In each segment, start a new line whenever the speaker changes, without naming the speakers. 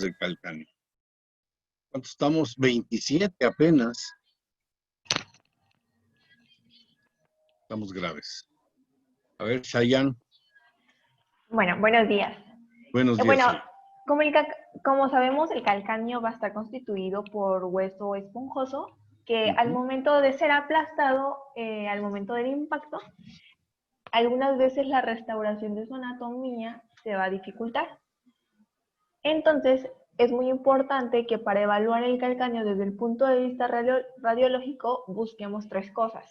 del calcáneo. ¿Cuántos estamos? 27 apenas. Estamos graves. A ver, Shayan.
Bueno, buenos días.
Buenos días.
Bueno, como sabemos, el calcáneo va a estar constituido por hueso esponjoso que al momento de ser aplastado, al momento del impacto, algunas veces la restauración de su anatomía se va a dificultar. Entonces, es muy importante que para evaluar el calcáneo desde el punto de vista radiológico busquemos tres cosas.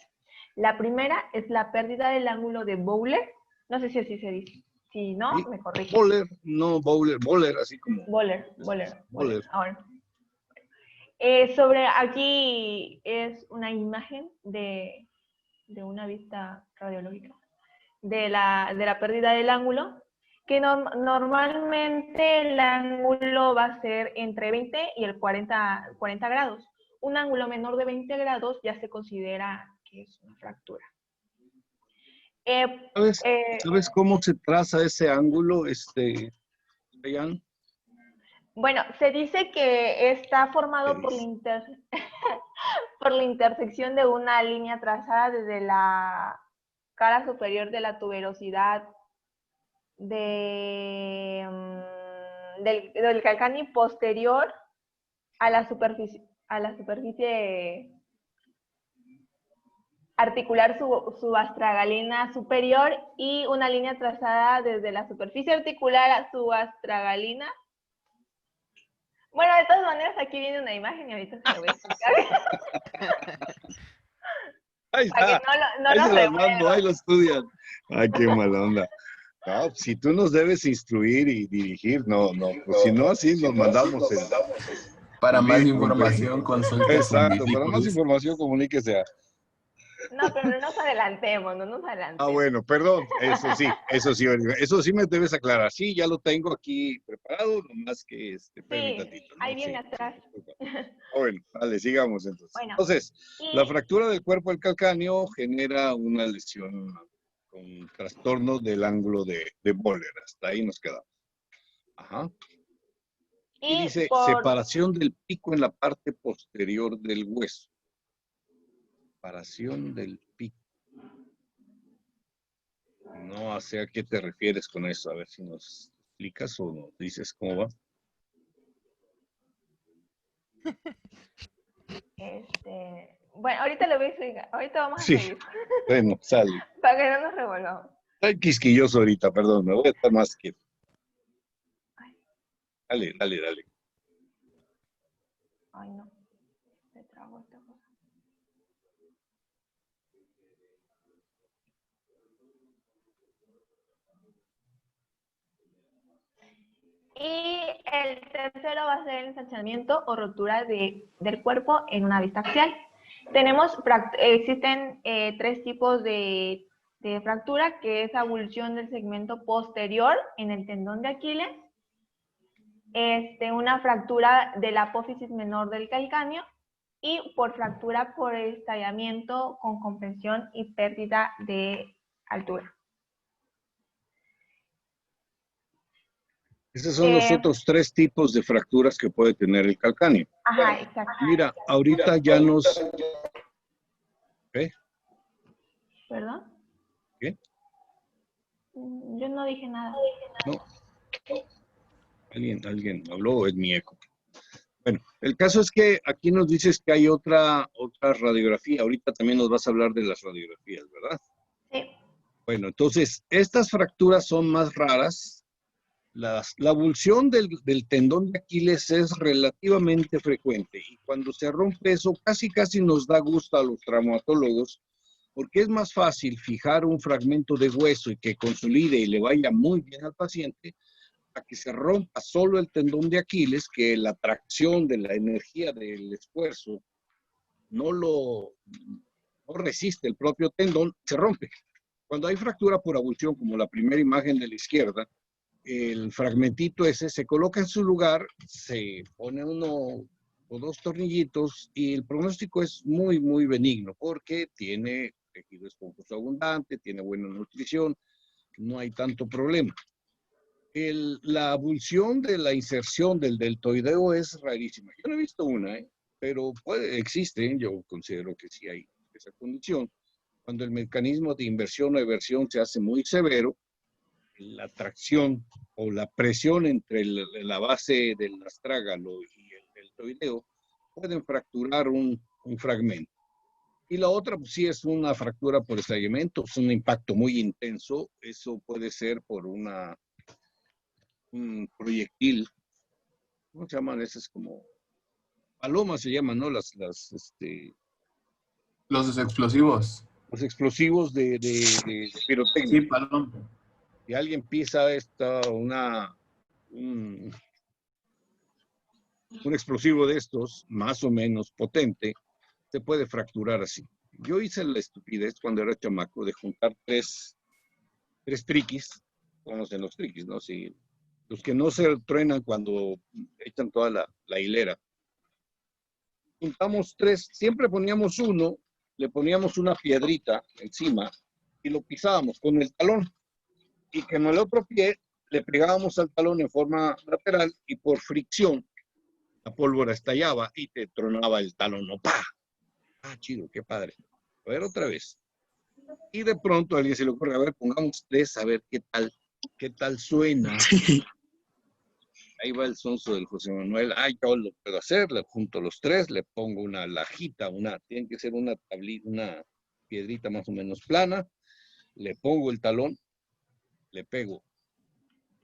La primera es la pérdida del ángulo de Bowler. No sé si así se dice. Si no,
¿Sí?
me corrige.
Bowler, no Bowler, así como.
Bowler. Ahora. Aquí es una imagen de una vista radiológica de la pérdida del ángulo, que normalmente el ángulo va a ser entre 20 y el 40 grados. Un ángulo menor de 20 grados ya se considera que es una fractura.
¿Sabes cómo se traza ese ángulo, Shayan?
Bueno, se dice que está formado por la intersección de una línea trazada desde la cara superior de la tuberosidad del calcáneo posterior a la superficie articular subastragalina superior y una línea trazada desde la superficie articular a subastragalina. Bueno, de todas maneras, aquí viene una imagen y ahorita se lo voy a explicar.
Ahí está.
Para que no
ahí
nos
se las mando, ahí lo estudian. Ay, qué mala onda. No, si tú nos debes instruir y dirigir, no, pues si no, así nos mandamos
Para más información, consulte a su
Exacto, para más información, comuníquese a...
No, pero no nos adelantemos.
Ah, bueno, perdón, eso sí, Oliver, eso sí me debes aclarar. Sí, ya lo tengo aquí preparado, nomás que espérame tantito, ¿no?
Ahí viene atrás.
Bueno, vale, sigamos entonces.
Bueno,
entonces, la fractura del cuerpo del calcáneo genera una lesión con trastorno del ángulo de Bowler. Hasta ahí nos quedamos. Ajá. Y dice, separación del pico en la parte posterior del hueso. Separación del pico. No sé a qué te refieres con eso. A ver si nos explicas o nos dices cómo va.
Bueno, ahorita lo voy a explicar. Ahorita vamos a seguir.
Bueno, sale.
Para que no nos revolvamos.
Estoy quisquilloso ahorita, perdón. Me voy a estar más quieto. Dale.
Ay, no. Me trago esta cosa. Y el tercero va a ser el ensanchamiento o rotura del cuerpo en una vista axial. Existen tres tipos de fractura, que es abulsión del segmento posterior en el tendón de Aquiles, una fractura de la apófisis menor del calcáneo y por fractura por estallamiento con compresión y pérdida de altura.
Esos son los otros tres tipos de fracturas que puede tener el calcáneo.
Ajá, exacto.
Mira, ahorita ya nos... ¿Qué?
¿Perdón?
¿Qué?
Yo no dije nada.
No. ¿Alguien habló o es mi eco? Bueno, el caso es que aquí nos dices que hay otra radiografía. Ahorita también nos vas a hablar de las radiografías, ¿verdad?
Sí.
Bueno, entonces, estas fracturas son más raras. La abulsión del tendón de Aquiles es relativamente frecuente y cuando se rompe eso casi nos da gusto a los traumatólogos porque es más fácil fijar un fragmento de hueso y que consolide y le vaya muy bien al paciente a que se rompa solo el tendón de Aquiles, que la tracción de la energía del esfuerzo no resiste el propio tendón, se rompe. Cuando hay fractura por abulsión, como la primera imagen de la izquierda, el fragmentito ese se coloca en su lugar, se pone uno o dos tornillitos y el pronóstico es muy benigno porque tiene tejido esponjoso abundante, tiene buena nutrición, no hay tanto problema. La abulsión de la inserción del deltoideo es rarísima. Yo no he visto una, pero existe, yo considero que sí hay esa condición. Cuando el mecanismo de inversión o eversión se hace muy severo, la tracción o la presión entre la base del astrágalo y el deltoideo pueden fracturar un fragmento. Y la otra, pues sí, es una fractura por estallamiento, es un impacto muy intenso. Eso puede ser por un proyectil. ¿Cómo se llaman? Esas como palomas se llaman, ¿no?
Los explosivos.
Los explosivos de
Sí,
pirotecnia.
paloma.
Si alguien pisa un explosivo de estos, más o menos potente, se puede fracturar así. Yo hice la estupidez cuando era chamaco de juntar tres triquis, conocen los triquis, ¿no? Si, los que no se truenan cuando echan toda la hilera. Juntamos tres, siempre poníamos uno, le poníamos una piedrita encima y lo pisábamos con el talón. Y que en el otro pie le pegábamos al talón en forma lateral y por fricción la pólvora estallaba y te tronaba el talón. ¿No? ¡Pah! Ah, chido, qué padre. A ver otra vez. Y de pronto a alguien se le ocurre, a ver, pongamos tres, a ver qué tal suena. Ahí va el sonso del José Manuel. Ah, yo lo puedo hacer, le junto los tres, le pongo una lajita, tiene que ser una tablita, una piedrita más o menos plana, le pongo el talón, le pego.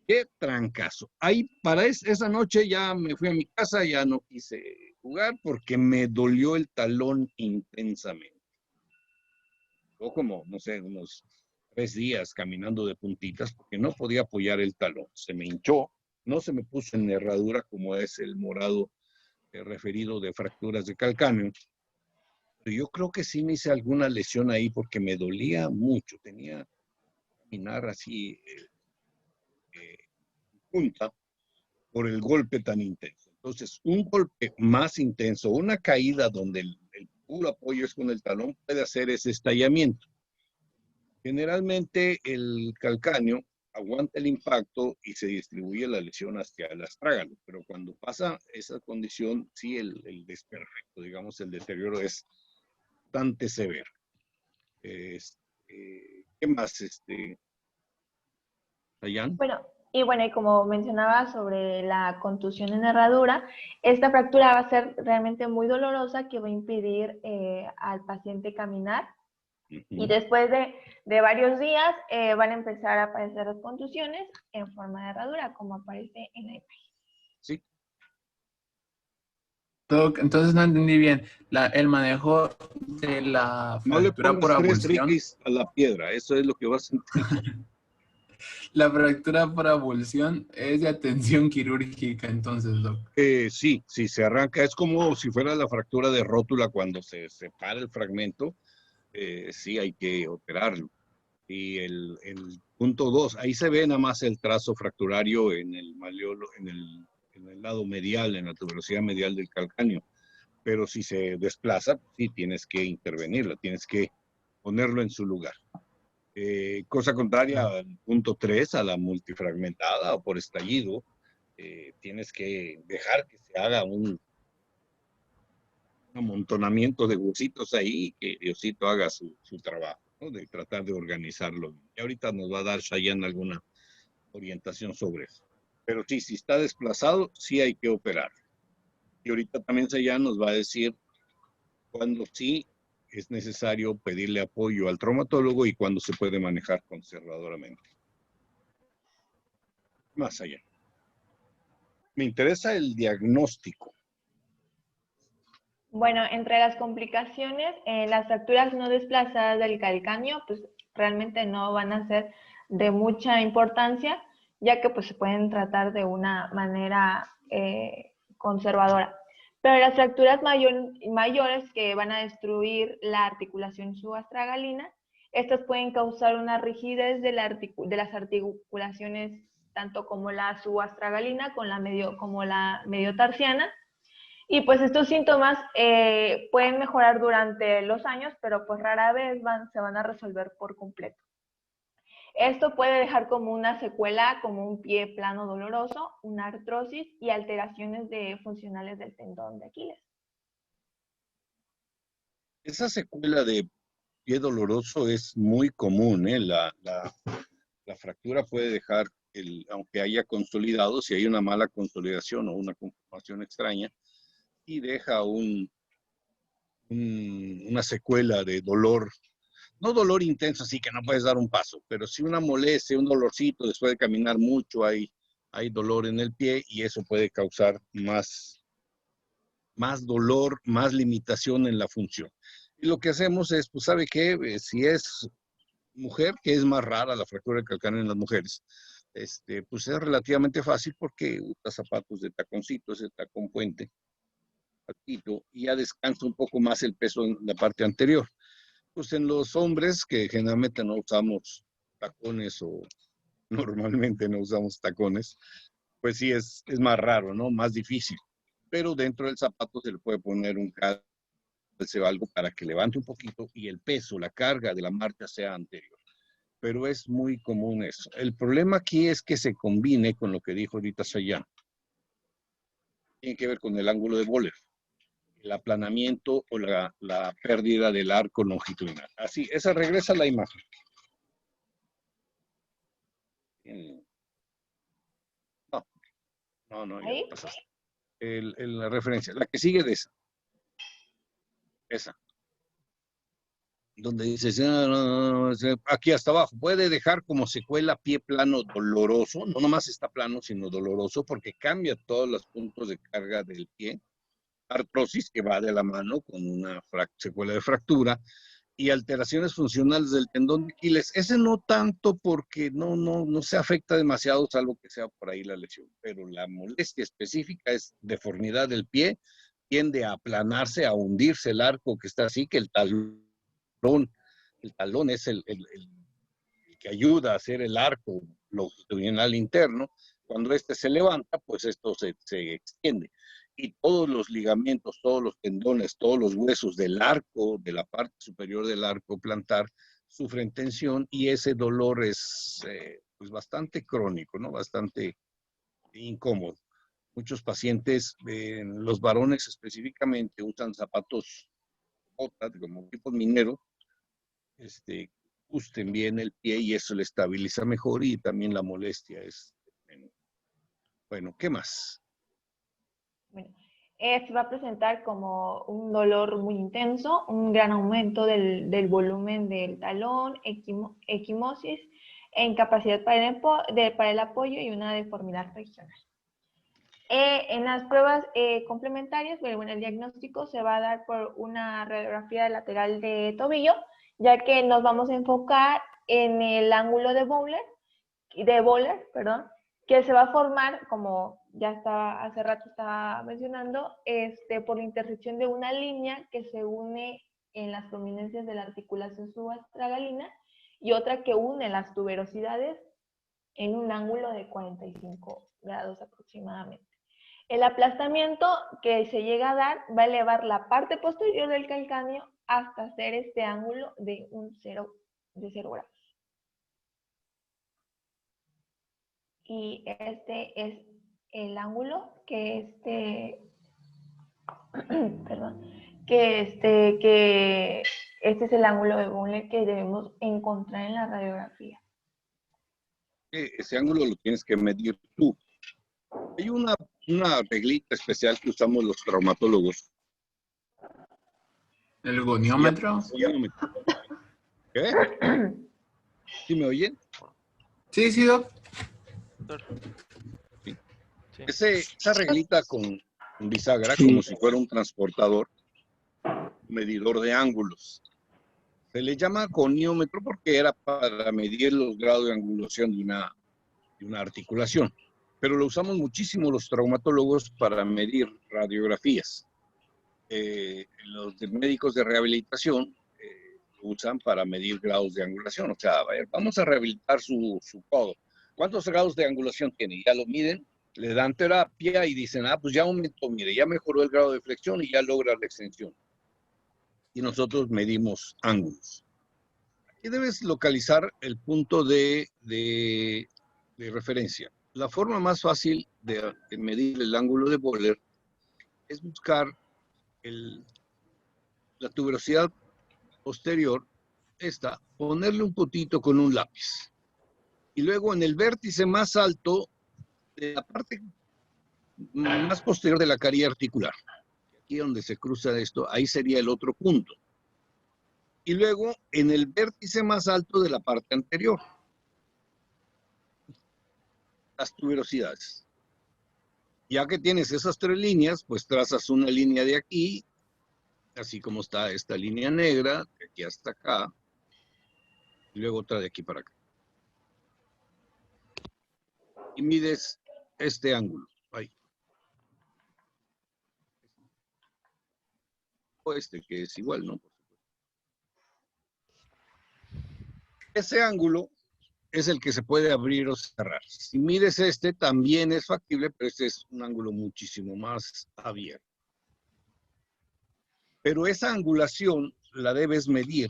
¡Qué trancazo! Ahí para esa noche ya me fui a mi casa, ya no quise jugar porque me dolió el talón intensamente. Yo como, no sé, unos 3 días caminando de puntitas porque no podía apoyar el talón. Se me hinchó, no se me puso en herradura como es el morado referido de fracturas de calcáneo. Pero yo creo que sí me hice alguna lesión ahí porque me dolía mucho. Tenía que caminar así punta por el golpe tan intenso. Entonces, un golpe más intenso, una caída donde el puro apoyo es con el talón, puede hacer ese estallamiento. Generalmente el calcáneo aguanta el impacto y se distribuye la lesión hacia el astrágalo, pero cuando pasa esa condición, sí el desperfecto, digamos, el deterioro es bastante severo. ¿Qué más, Dayan?
Bueno, y como mencionaba sobre la contusión en herradura, esta fractura va a ser realmente muy dolorosa que va a impedir al paciente caminar. Y después de varios días van a empezar a aparecer las contusiones en forma de herradura, como aparece en la imagen.
Sí.
Entonces no entendí bien. El manejo de la
No le
fractura por
pongas 3
abulsión.
triquis a la piedra, eso es lo que vas a entender.
La fractura por abulsión es de atención quirúrgica, entonces, Doc.
Sí, se arranca. Es como si fuera la fractura de rótula cuando se separa el fragmento. Sí, hay que operarlo. Y el punto 2, ahí se ve nada más el trazo fracturario en el maleolo, en el lado medial, en la tuberosidad medial del calcáneo. Pero si se desplaza, sí tienes que intervenirlo, tienes que ponerlo en su lugar. Cosa contraria al punto 3, a la multifragmentada o por estallido, tienes que dejar que se haga un amontonamiento de huesitos ahí y que Diosito haga su trabajo, ¿no? De tratar de organizarlo. Y ahorita nos va a dar Shayan alguna orientación sobre eso. Pero sí, si está desplazado, sí hay que operar. Y ahorita también Shayan nos va a decir cuándo sí es necesario pedirle apoyo al traumatólogo y cuándo se puede manejar conservadoramente. Más allá. Me interesa el diagnóstico.
Bueno, entre las complicaciones, las fracturas no desplazadas del calcáneo, pues realmente no van a ser de mucha importancia, ya que pues se pueden tratar de una manera conservadora. Pero las fracturas mayores que van a destruir la articulación subastragalina, estas pueden causar una rigidez de las articulaciones, tanto como la subastragalina como la mediotarsiana. Y pues estos síntomas pueden mejorar durante los años, pero pues rara vez se van a resolver por completo. Esto puede dejar como una secuela, como un pie plano doloroso, una artrosis y alteraciones funcionales del tendón de Aquiles.
Esa secuela de pie doloroso es muy común, ¿eh? La fractura puede dejar, aunque haya consolidado, si hay una mala consolidación o una conformación extraña, y deja una secuela de dolor, no dolor intenso, así que no puedes dar un paso, pero sí una molestia, un dolorcito, después de caminar mucho hay dolor en el pie y eso puede causar más dolor, más limitación en la función. Y lo que hacemos es, pues, ¿sabe qué? Si es mujer, que es más rara la fractura del calcáneo en las mujeres, pues es relativamente fácil porque usa zapatos de taconcito, ese tacón puente, patito, y ya descansa un poco más el peso en la parte anterior. Pues en los hombres, que generalmente no usamos tacones o normalmente no usamos tacones, pues sí es más raro, ¿no? Más difícil. Pero dentro del zapato se le puede poner un calce o algo para que levante un poquito y el peso, la carga de la marcha sea anterior. Pero es muy común eso. El problema aquí es que se combine con lo que dijo ahorita Sayán. Tiene que ver con el ángulo de Böhler, el aplanamiento o la pérdida del arco longitudinal. Así, esa regresa a la imagen. No, ya
¿Ahí?
pasaste. La referencia, la que sigue de esa. Donde dices, aquí hasta abajo, puede dejar como secuela pie plano doloroso, no nomás está plano, sino doloroso, porque cambia todos los puntos de carga del pie, artrosis que va de la mano con una secuela de fractura, y alteraciones funcionales del tendón de Aquiles. Ese no tanto porque no se afecta demasiado, salvo que sea por ahí la lesión, pero la molestia específica es deformidad del pie, tiende a aplanarse, a hundirse el arco que está así, que el talón es el que ayuda a hacer el arco longitudinal interno. Cuando este se levanta, pues esto se extiende. Y todos los ligamentos, todos los tendones, todos los huesos del arco, de la parte superior del arco plantar, sufren tensión y ese dolor es pues bastante crónico, ¿no? Bastante incómodo. Muchos pacientes, los varones específicamente, usan zapatos botas como tipo minero, gusten bien el pie y eso le estabiliza mejor y también la molestia es menos. Bueno, ¿qué más?
Bueno, se va a presentar como un dolor muy intenso, un gran aumento del volumen del talón, equimosis, incapacidad para el apoyo y una deformidad regional. En las pruebas complementarias, bueno, el diagnóstico se va a dar por una radiografía lateral de tobillo, ya que nos vamos a enfocar en el ángulo de Böhler, perdón, que se va a formar, como ya estaba hace rato estaba mencionando, por la intersección de una línea que se une en las prominencias de la articulación subastragalina y otra que une las tuberosidades en un ángulo de 45 grados aproximadamente. El aplastamiento que se llega a dar va a elevar la parte posterior del calcáneo hasta hacer este ángulo de 0 grados. Y este es el ángulo que perdón, que este es el ángulo de Böhler que debemos encontrar en la radiografía.
Ese ángulo lo tienes que medir tú. Hay una reglita especial que usamos los traumatólogos.
¿El goniómetro?
¿Qué? ¿Sí me oyen?
Sí, sí, Doc.
Sí. Esa reglita con bisagra, como si fuera un transportador, medidor de ángulos. Se le llama goniómetro porque era para medir los grados de angulación de una articulación. Pero lo usamos muchísimo los traumatólogos para medir radiografías. Los médicos de rehabilitación lo usan para medir grados de angulación. O sea, a ver, vamos a rehabilitar su codo. ¿Cuántos grados de angulación tiene? Ya lo miden, le dan terapia y dicen, pues ya aumentó, mire, ya mejoró el grado de flexión y ya logra la extensión. Y nosotros medimos ángulos. Y debes localizar el punto de referencia. La forma más fácil de medir el ángulo de Böhler es buscar la tuberosidad posterior, ponerle un puntito con un lápiz. Y luego en el vértice más alto de la parte más posterior de la carie articular, aquí donde se cruza esto, ahí sería el otro punto. Y luego en el vértice más alto de la parte anterior, las tuberosidades. Ya que tienes esas tres líneas, pues trazas una línea de aquí, así como está esta línea negra, de aquí hasta acá, y luego otra de aquí para acá. Y mides este ángulo, ahí. O este, que es igual, ¿no? Ese ángulo es el que se puede abrir o cerrar. Si mides este, también es factible, pero este es un ángulo muchísimo más abierto. Pero esa angulación la debes medir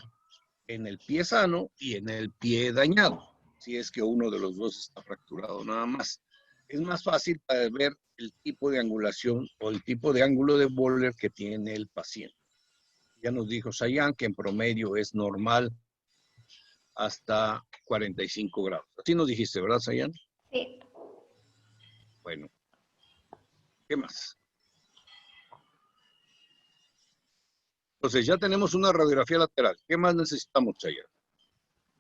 en el pie sano y en el pie dañado, si es que uno de los dos está fracturado nada más. Es más fácil para ver el tipo de angulación o el tipo de ángulo de Böhler que tiene el paciente. Ya nos dijo Sayan que en promedio es normal hasta 45 grados. Así nos dijiste, ¿verdad, Sayan?
Sí.
Bueno, ¿qué más? Entonces ya tenemos una radiografía lateral. ¿Qué más necesitamos, Sayan?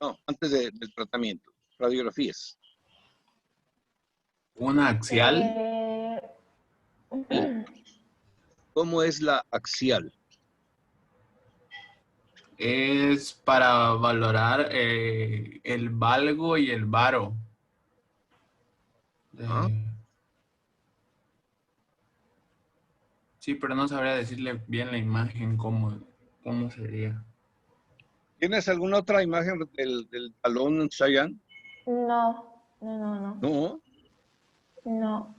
No, antes del tratamiento. Radiografías.
Una axial
¿Cómo es la axial?
es para valorar el valgo y el varo.
¿Ah?
Sí, pero no sabría decirle bien la imagen cómo sería.
¿Tienes alguna otra imagen del talón, Sayan?
No, no, no, no.
No.
No.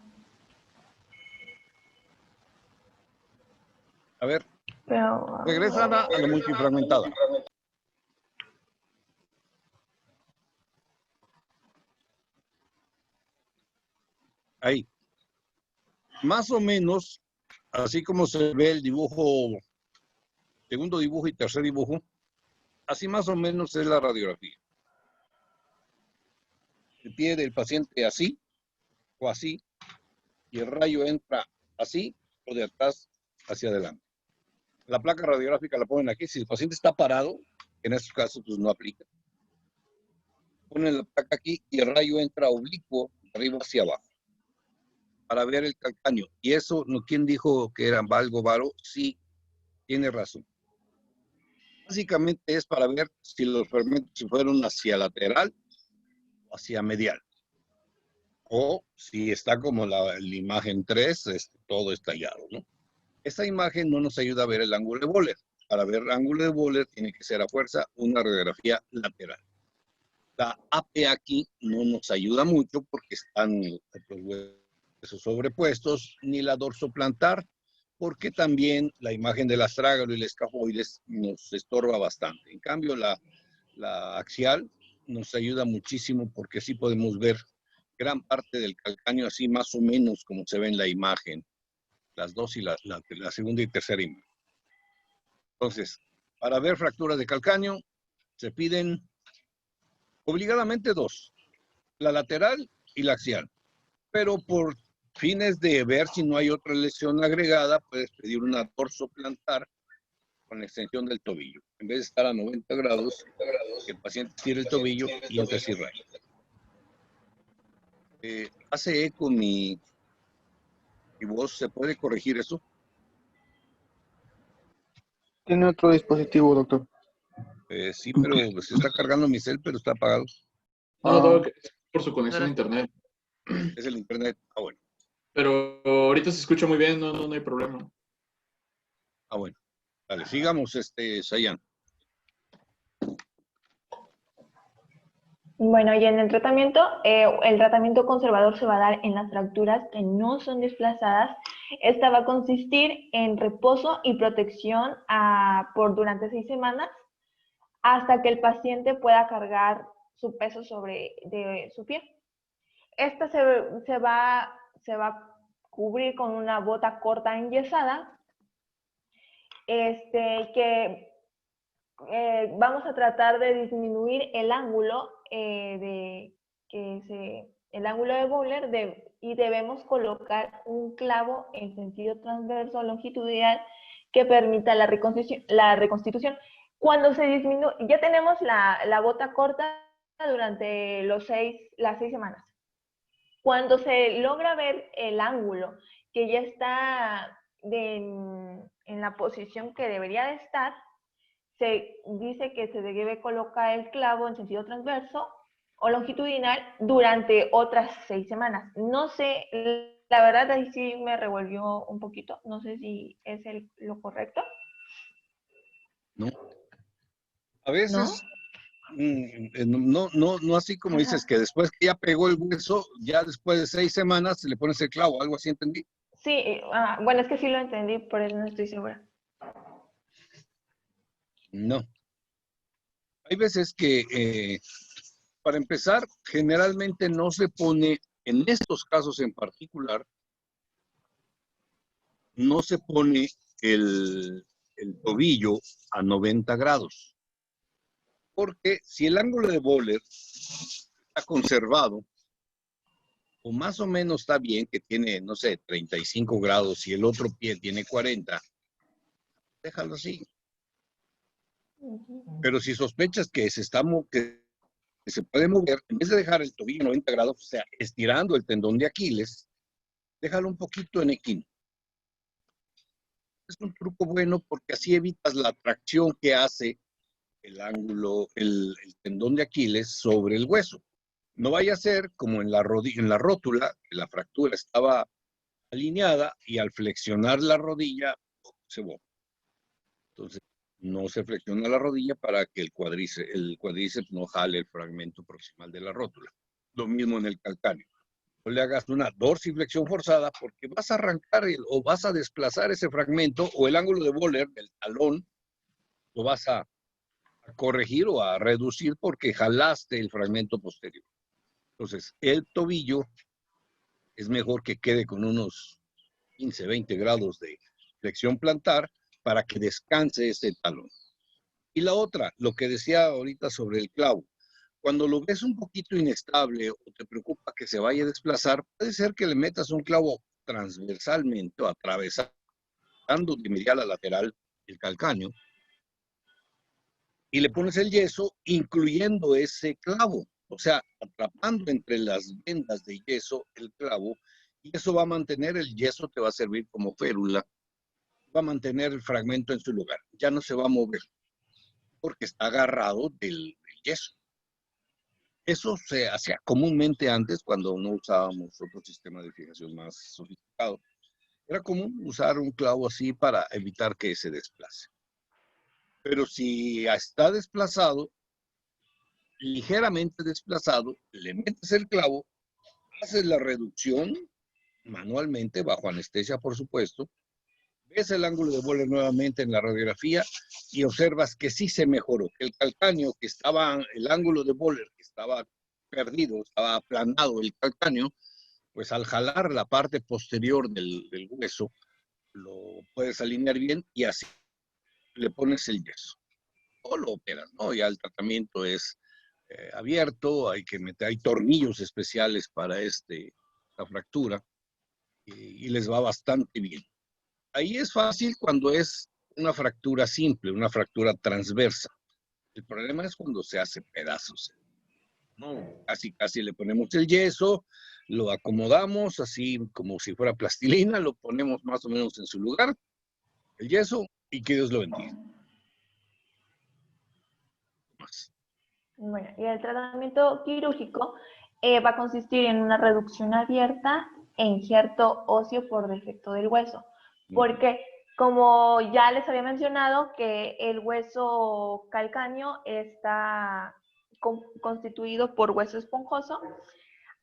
A ver,
Pero
regresa a la multifragmentada. Ahí. Más o menos, así como se ve el dibujo, segundo dibujo y tercer dibujo, así más o menos es la radiografía. El pie del paciente así o así, y el rayo entra así o de atrás hacia adelante. La placa radiográfica la ponen aquí. Si el paciente está parado, en estos casos pues no aplica. Ponen la placa aquí y el rayo entra oblicuo de arriba hacia abajo para ver el calcáneo. Y eso, ¿quién dijo que era valgo varo? Sí, tiene razón. Básicamente es para ver si los fermentos se fueron hacia lateral o hacia medial. O si está como la imagen 3, todo estallado, ¿no? Esta imagen no nos ayuda a ver el ángulo de Böhler. Para ver el ángulo de Böhler tiene que ser a fuerza una radiografía lateral. La AP aquí no nos ayuda mucho porque están los huesos sobrepuestos, ni la dorsoplantar, porque también la imagen del astrágalo y el escafoides nos estorba bastante. En cambio, la axial nos ayuda muchísimo porque sí podemos ver gran parte del calcáneo así más o menos como se ve en la imagen, las dos y la segunda y tercera imagen. Entonces, para ver fracturas de calcáneo se piden obligadamente dos, la lateral y la axial. Pero por fines de ver si no hay otra lesión agregada, puedes pedir una dorsoplantar con la extensión del tobillo. En vez de estar a 90 grados, que el paciente tire el tobillo y entre así rayo. Hace eco mi voz, ¿se puede corregir eso?
Tiene otro dispositivo, doctor.
Sí, pero se está cargando mi cel, pero está apagado.
No, no, es por su conexión a internet.
Es el internet. Ah, bueno.
Pero ahorita se escucha muy bien, no hay problema.
Ah, bueno. Dale, sigamos, Sayan.
bueno, y en el tratamiento conservador se va a dar en las fracturas que no son desplazadas. Esta va a consistir en reposo y protección durante 6 semanas hasta que el paciente pueda cargar su peso de su pie. Esta se va a cubrir con una bota corta enyesada, que vamos a tratar de disminuir el ángulo el ángulo de Bowler, y debemos colocar un clavo en sentido transverso longitudinal que permita la reconstitución. Cuando se disminuye, ya tenemos la bota corta durante las 6 semanas. Cuando se logra ver el ángulo que ya está en la posición que debería de estar, se dice que se debe colocar el clavo en sentido transverso o longitudinal durante otras 6 semanas. No sé, la verdad ahí sí me revolvió un poquito, no sé si es lo correcto.
No. A veces, no así como
Ajá.
dices, que después que ya pegó el hueso, ya después de 6 semanas le pones el clavo, algo así entendí.
Sí, bueno, es que sí lo entendí, por eso no estoy segura.
No. Hay veces que, para empezar, generalmente no se pone, en estos casos en particular, no se pone el tobillo a 90 grados. Porque si el ángulo de Bowler está conservado, o más o menos está bien, que tiene, no sé, 35 grados y el otro pie tiene 40, déjalo así. Pero si sospechas que que se puede mover, en vez de dejar el tobillo 90 grados, o sea, estirando el tendón de Aquiles, déjalo un poquito en equino. Es un truco bueno porque así evitas la tracción que hace el ángulo, el tendón de Aquiles sobre el hueso. No vaya a ser como en la rótula, que la fractura estaba alineada y al flexionar la rodilla se bota. Entonces, no se flexiona la rodilla para que el cuádriceps no jale el fragmento proximal de la rótula. Lo mismo en el calcáneo. No le hagas una dorsiflexión forzada porque vas a arrancar o vas a desplazar ese fragmento o el ángulo de Bowler del talón lo vas a corregir o a reducir porque jalaste el fragmento posterior. Entonces, el tobillo es mejor que quede con unos 15, 20 grados de flexión plantar para que descanse ese talón. Y la otra, lo que decía ahorita sobre el clavo, cuando lo ves un poquito inestable o te preocupa que se vaya a desplazar, puede ser que le metas un clavo transversalmente o atravesando de medial a lateral el calcáneo y le pones el yeso incluyendo ese clavo, o sea, atrapando entre las vendas de yeso el clavo, y eso va a mantener el yeso, te va a servir como férula, va a mantener el fragmento en su lugar, ya no se va a mover porque está agarrado del yeso. Eso se hacía comúnmente antes cuando no usábamos otro sistema de fijación más sofisticado. Era común usar un clavo así para evitar que se desplace. Pero si está desplazado, ligeramente desplazado, le metes el clavo, haces la reducción manualmente, bajo anestesia por supuesto, ves el ángulo de Bowler nuevamente en la radiografía y observas que sí se mejoró, que el calcáneo que estaba, el ángulo de Bowler que estaba perdido, estaba aplanado el calcáneo, pues al jalar la parte posterior del hueso, lo puedes alinear bien y así le pones el yeso. O lo operas, ¿no? Ya el tratamiento es abierto, hay tornillos especiales para esta fractura y les va bastante bien. Ahí es fácil cuando es una fractura simple, una fractura transversa. El problema es cuando se hace pedazos. ¿No? Casi le ponemos el yeso, lo acomodamos así como si fuera plastilina, lo ponemos más o menos en su lugar, el yeso, y que Dios lo bendiga. Más.
Bueno, y el tratamiento quirúrgico va a consistir en una reducción abierta e injerto óseo por defecto del hueso. Porque, como ya les había mencionado, que el hueso calcáneo está constituido por hueso esponjoso.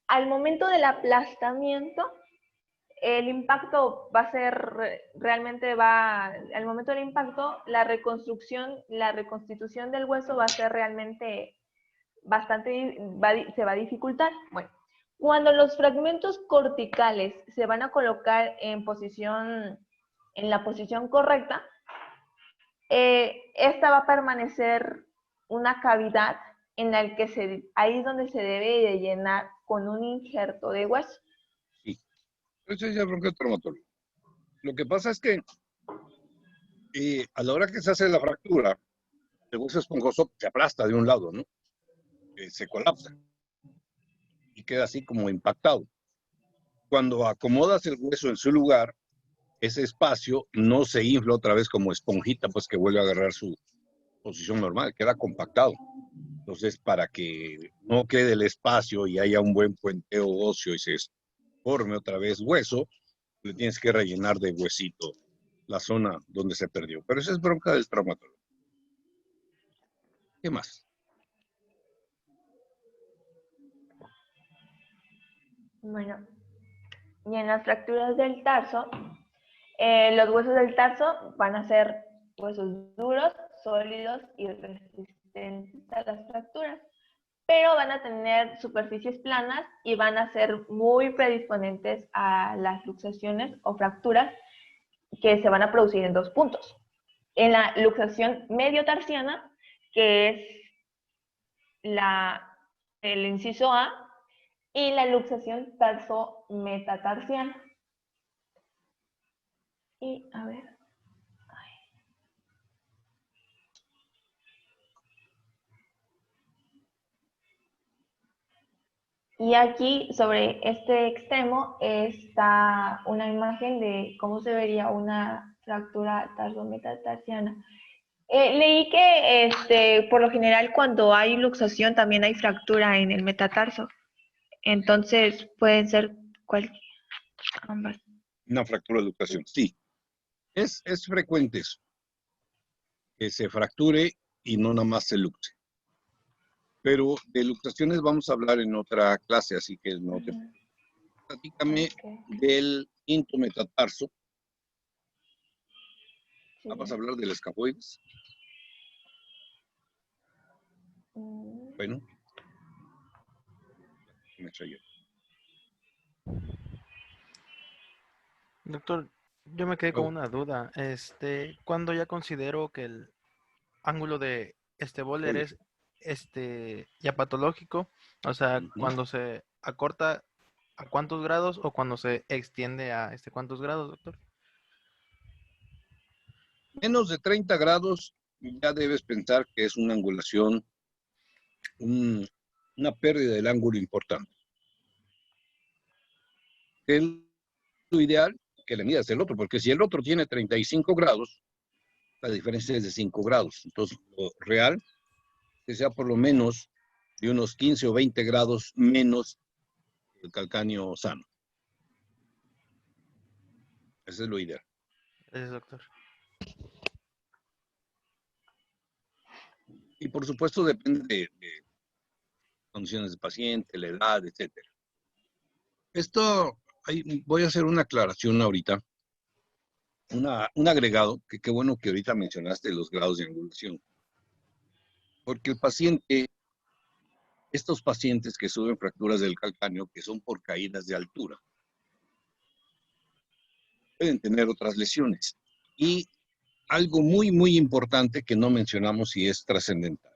Al momento del aplastamiento, el impacto va a ser, realmente al momento del impacto, la reconstitución del hueso va a ser realmente bastante, se va a dificultar. Bueno, cuando los fragmentos corticales se van a colocar en la posición correcta, esta va a permanecer una cavidad en la que ahí es donde se debe de llenar con un injerto de hueso.
Sí, eso es ya bronquiotraumatología. Lo que pasa es que a la hora que se hace la fractura, el hueso esponjoso se aplasta de un lado, ¿no? Se colapsa y queda así como impactado. Cuando acomodas el hueso en su lugar, ese espacio no se infla otra vez como esponjita, pues que vuelve a agarrar su posición normal, queda compactado. Entonces, para que no quede el espacio y haya un buen puenteo óseo y se forme otra vez hueso, le tienes que rellenar de huesito la zona donde se perdió. Pero esa es bronca del traumatólogo. ¿Qué más?
Bueno, y en las fracturas del tarso, los huesos del tarso van a ser huesos duros, sólidos y resistentes a las fracturas, pero van a tener superficies planas y van a ser muy predisponentes a las luxaciones o fracturas que se van a producir en dos puntos. En la luxación mediotarsiana, que es el inciso A, y la luxación tarso-metatarsiana. Y a ver. Y aquí, sobre este extremo, está una imagen de cómo se vería una fractura tarso-metatarsiana. Leí que por lo general cuando hay luxación también hay fractura en el metatarso. Entonces pueden ser ambas.
Una fractura de luxación, sí. Es frecuente eso, que se fracture y no nada más se luxe. Pero de luxaciones vamos a hablar en otra clase, así que no te... Platícame del quinto metatarso.
Sí.
Vamos a hablar del escafoides. Bueno. Me estrellé.
Doctor, yo me quedé con una duda. ¿Cuándo ya considero que el ángulo de Boller es ya patológico? O sea, cuando se acorta a cuántos grados o cuando se extiende a cuántos grados, doctor.
Menos de 30 grados ya debes pensar que es una angulación, una pérdida del ángulo importante. Es lo ideal que le midas el otro, porque si el otro tiene 35 grados, la diferencia es de 5 grados. Entonces, lo real que sea por lo menos de unos 15 o 20 grados menos el calcáneo sano. Ese es lo ideal.
Gracias, doctor.
Y por supuesto depende de condiciones del paciente, la edad, etc. Voy a hacer una aclaración ahorita, un agregado, que qué bueno que ahorita mencionaste los grados de angulación. Porque estos pacientes que sufren fracturas del calcáneo, que son por caídas de altura, pueden tener otras lesiones. Y algo muy, muy importante que no mencionamos y es trascendental.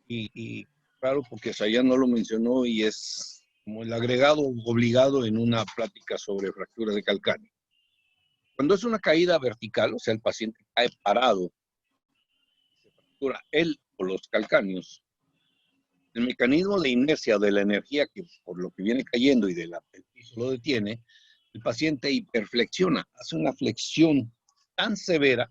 Y claro, porque Sayán no lo mencionó y es como el agregado obligado en una plática sobre fracturas de calcáneo. Cuando es una caída vertical, o sea, el paciente cae parado, se fractura él o los calcáneos, el mecanismo de inercia de la energía que por lo que viene cayendo y del piso lo detiene, el paciente hiperflexiona, hace una flexión tan severa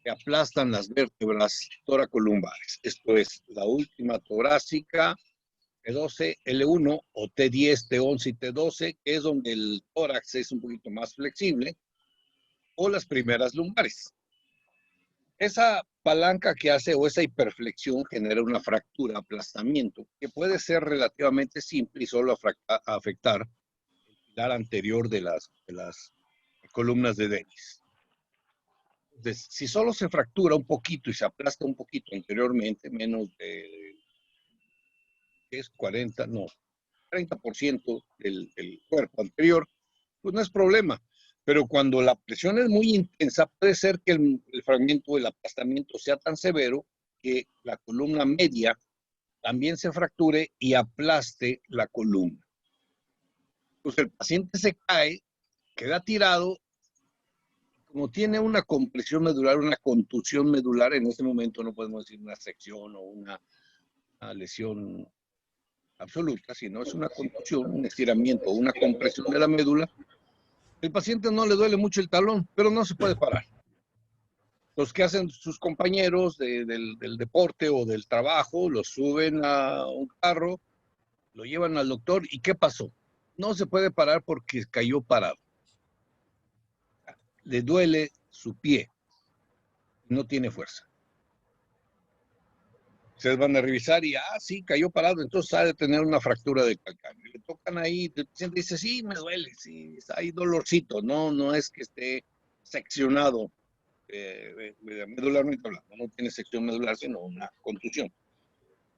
que aplastan las vértebras toracolumbares. Esto es la última torácica, T12, L1 o T10, T11 y T12, que es donde el tórax es un poquito más flexible, o las primeras lumbares. Esa palanca que hace o esa hiperflexión genera una fractura, aplastamiento, que puede ser relativamente simple y solo afectar el pilar anterior de las columnas de Dennis. Entonces, si solo se fractura un poquito y se aplasta un poquito anteriormente, menos de, ¿qué es? 40, no, 30% del cuerpo anterior, pues no es problema. Pero cuando la presión es muy intensa, puede ser que el fragmento del aplastamiento sea tan severo que la columna media también se fracture y aplaste la columna. Pues el paciente se cae, queda tirado, como tiene una compresión medular, una contusión medular, en ese momento no podemos decir una sección o una lesión absoluta, sino es una contusión, un estiramiento, una compresión de la médula. El paciente no le duele mucho el talón, pero no se puede parar. Los que hacen sus compañeros del deporte o del trabajo, los suben a un carro, lo llevan al doctor, ¿y qué pasó? No se puede parar porque cayó parado. Le duele su pie, no tiene fuerza. Ustedes van a revisar y, sí, cayó parado, entonces ha de tener una fractura de calcáneo. Le tocan ahí, el paciente dice, sí, me duele, sí, hay dolorcito, no es que esté seccionado medularmente hablando, no tiene sección medular, sino una contusión.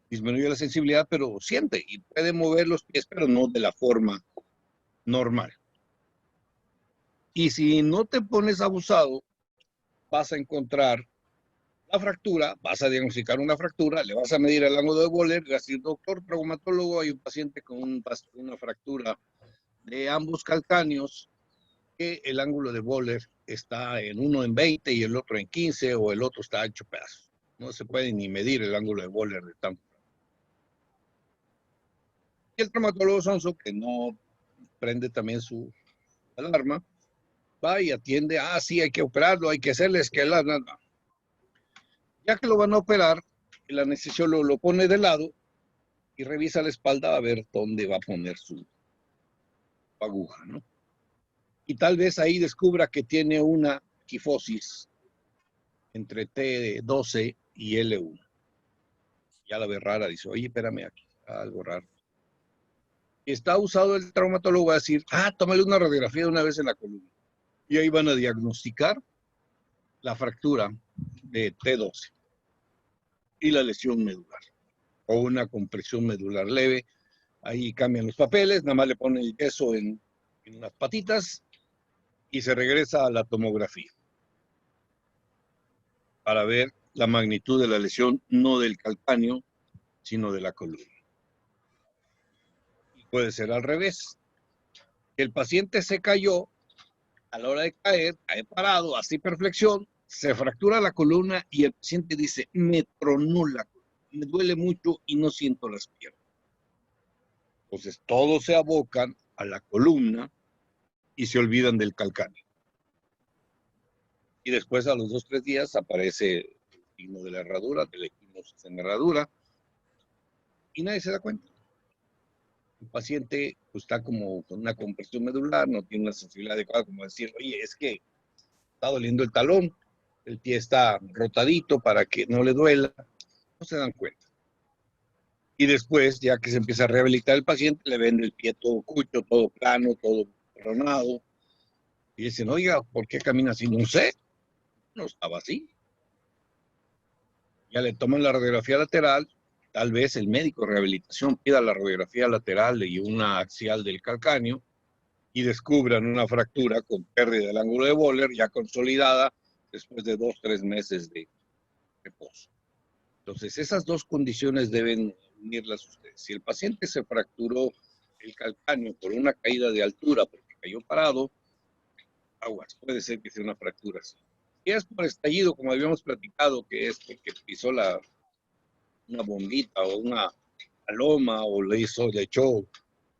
Disminuye la sensibilidad, pero siente y puede mover los pies, pero no de la forma normal. Y si no te pones abusado, vas a encontrar la fractura, vas a diagnosticar una fractura, le vas a medir el ángulo de Wöhler, y vas a decir, doctor traumatólogo, hay un paciente con una fractura de ambos calcáneos, que el ángulo de Wöhler está en uno en 20 y el otro en 15, o el otro está hecho pedazos. No se puede ni medir el ángulo de Wöhler de tanto. Y el traumatólogo sonso, que no prende también su alarma, va y atiende, sí, hay que operarlo, hay que hacerle esquelar. Ya que lo van a operar, el anestesiólogo lo pone de lado y revisa la espalda a ver dónde va a poner su aguja, ¿no? Y tal vez ahí descubra que tiene una quifosis entre T12 y L1. Ya la ve rara, dice, oye, espérame, aquí está algo raro. Y está usado el traumatólogo a decir, tómale una radiografía de una vez en la columna. Y ahí van a diagnosticar la fractura de T12 y la lesión medular, o una compresión medular leve. Ahí cambian los papeles, nada más le ponen el yeso en unas patitas y se regresa a la tomografía para ver la magnitud de la lesión, no del calcáneo, sino de la columna. Y puede ser al revés. El paciente se cayó, a la hora de caer, cae parado, así perflexión, se fractura la columna y el paciente dice, me tronó la columna, me duele mucho y no siento las piernas. Entonces todos se abocan a la columna y se olvidan del calcáneo. Y después a los 2 o 3 días aparece el signo de la herradura, del equimosis en herradura, y nadie se da cuenta. El paciente pues, está como con una compresión medular, no tiene una sensibilidad adecuada, como decir, oye, es que está doliendo el talón, el pie está rotadito para que no le duela, no se dan cuenta. Y después, ya que se empieza a rehabilitar el paciente, le ven el pie todo cucho, todo plano, todo tronado, y dicen, oiga, ¿por qué camina así? No sé, no estaba así. Ya le toman la radiografía lateral, tal vez el médico de rehabilitación pida la radiografía lateral y una axial del calcáneo y descubran una fractura con pérdida del ángulo de Wöhler ya consolidada después de 2 o 3 meses de reposo. Entonces, esas dos condiciones deben unirlas ustedes. Si el paciente se fracturó el calcáneo por una caída de altura porque cayó parado, aguas, puede ser que sea una fractura así. Si es por estallido, como habíamos platicado, que es porque pisó una bombita o una paloma o le echó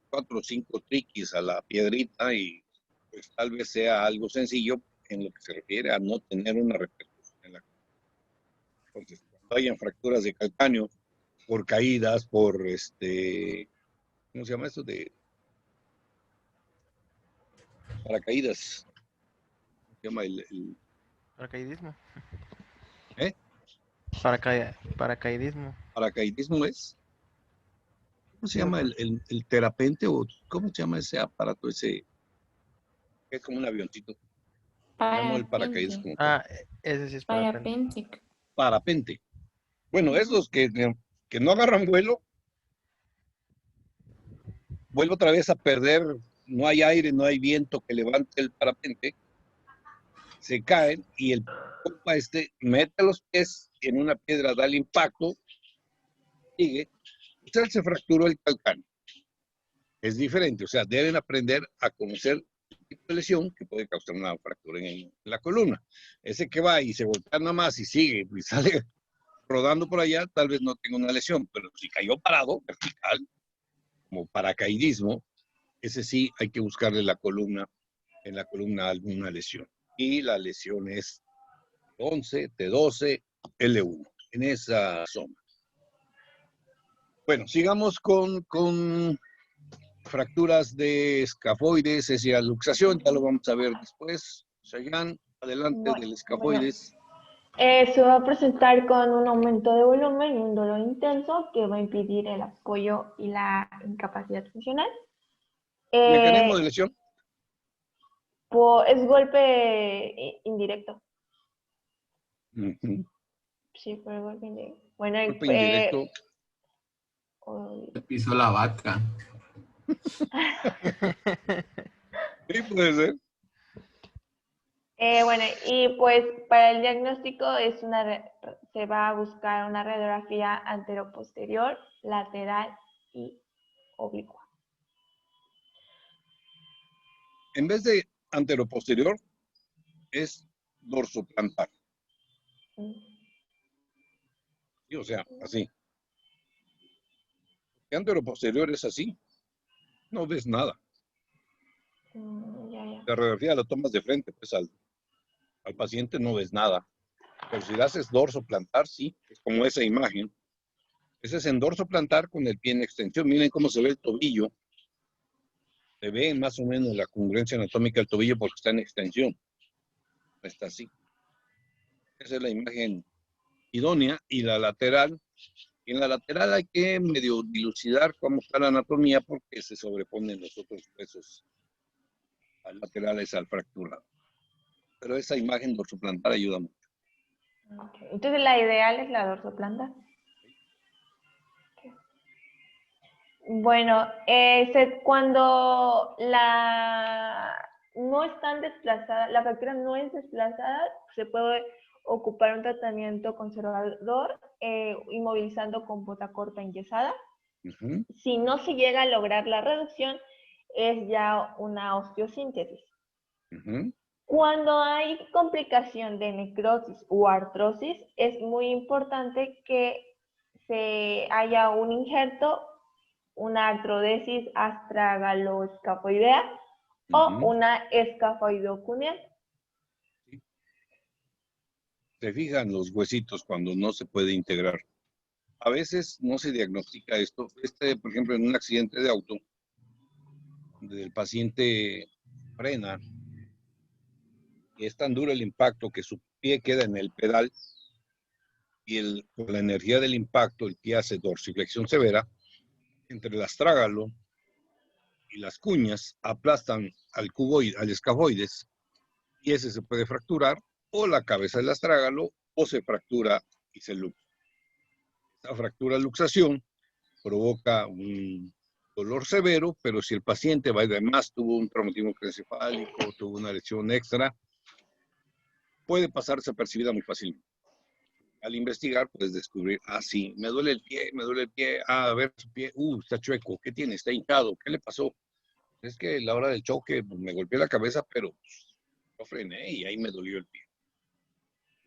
4 o 5 triquis a la piedrita y pues tal vez sea algo sencillo en lo que se refiere a no tener una repercusión en la columna. Entonces, cuando hayan fracturas de calcáneo por caídas, por ¿cómo se llama esto? De paracaídas. ¿Cómo se llama
Paracaidismo.
¿Eh?
Paracaidismo.
Paracaidismo es. ¿Cómo se
Sí,
llama
doctor.
el terapente o cómo se llama ese aparato, ese Es como un avioncito. No el paracaídas
Parapente.
como tal.
Ese sí es para
Parapente.
Parapente. Bueno, esos que no agarran vuelo, vuelve otra vez a perder, no hay aire, no hay viento que levante el parapente, se caen y el compa mete los pies en una piedra, da el impacto, sigue, usted se fracturó el calcáneo. Es diferente, o sea, deben aprender a conocer el tipo de lesión que puede causar una fractura en la columna. Ese que va y se voltea nada más y sigue y sale rodando por allá, tal vez no tenga una lesión, pero si cayó parado, vertical, como paracaidismo, ese sí hay que buscarle en la columna alguna lesión. Y la lesión es T11, T12, L1, en esa zona. Bueno, sigamos con fracturas de escafoides, es decir, luxación, ya lo vamos a ver después. Shayan, adelante del escafoides.
Se va a presentar con un aumento de volumen y un dolor intenso que va a impedir el apoyo y la incapacidad funcional.
¿Mecanismo de lesión?
Es golpe indirecto.
Uh-huh.
Sí, por el golpe indirecto. Bueno,
Golpe indirecto.
Se pisó la vaca.
Sí, puede ser.
Bueno, y pues para el diagnóstico se va a buscar una radiografía anteroposterior, lateral y oblicua.
En vez de anteroposterior, es dorsoplantar. Sí, o sea, así. El anteroposterior es así. No ves nada. La radiografía la tomas de frente, pues al paciente no ves nada. Pero si le haces dorsoplantar, sí, es como esa imagen. Ese es en dorsoplantar con el pie en extensión. Miren cómo se ve el tobillo. Se ve más o menos la congruencia anatómica del tobillo porque está en extensión. Está así. Esa es la imagen idónea. Y la lateral, en la lateral hay que medio dilucidar cómo está la anatomía porque se sobreponen los otros huesos laterales al fracturado. Pero esa imagen dorsoplantar ayuda mucho.
Okay. Entonces la ideal es la dorsoplantar. Okay. Bueno, cuando no están desplazadas, la fractura no es desplazada, se puede ocupar un tratamiento conservador, inmovilizando con bota corta enyesada.
Uh-huh.
Si no se llega a lograr la reducción, es ya una osteosíntesis.
Uh-huh.
Cuando hay complicación de necrosis o artrosis, es muy importante que se haya un injerto, una artrodesis astragaloescafoidea o una escafoidocuneal.
Se fijan los huesitos cuando no se puede integrar. A veces no se diagnostica esto. Por ejemplo, en un accidente de auto, donde el paciente frena y es tan duro el impacto que su pie queda en el pedal y por la energía del impacto el pie hace dorsiflexión severa, entre el astrágalo y las cuñas aplastan al escafoides y ese se puede fracturar o la cabeza del astrágalo o se fractura y se luxa. Esta fractura luxación provoca un dolor severo, pero si el paciente además tuvo un traumatismo craneoencefálico, tuvo una lesión extra, puede pasar desapercibida muy fácilmente. Al investigar puedes descubrir, sí, me duele el pie, a ver su pie, está chueco, ¿qué tiene? Está hinchado, ¿qué le pasó? Es que a la hora del choque me golpeé la cabeza, pero lo frené y ahí me dolió el pie.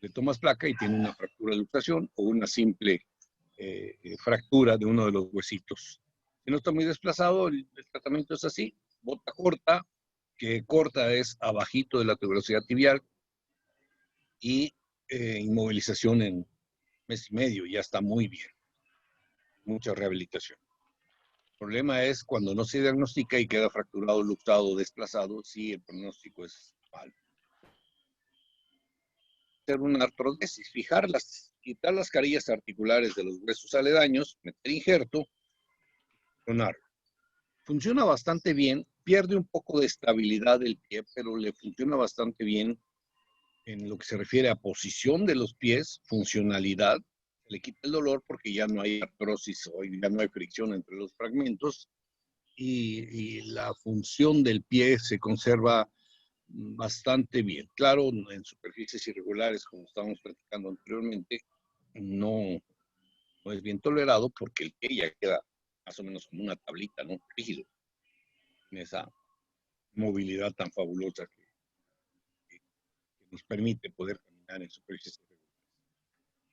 Le tomas placa y tiene una fractura de luxación o una simple fractura de uno de los huesitos. Si no está muy desplazado, el tratamiento es así, bota corta, que corta es abajito de la tuberosidad tibial, y inmovilización en mes y medio, ya está muy bien. Mucha rehabilitación. El problema es cuando no se diagnostica y queda fracturado, luxado, desplazado, sí, el pronóstico es malo. Hacer una artrodesis, quitar las carillas articulares de los huesos aledaños, meter injerto, funcionar. Funciona bastante bien pierde un poco de estabilidad del pie, pero le funciona bastante bien en lo que se refiere a posición de los pies, funcionalidad. Le quita el dolor porque ya no hay artrosis o ya no hay fricción entre los fragmentos y la función del pie se conserva bastante bien. Claro, en superficies irregulares, como estábamos platicando anteriormente, no es bien tolerado porque el pie ya queda más o menos como una tablita, ¿no? Rígido, en esa movilidad tan fabulosa que nos permite poder caminar en superficies irregulares.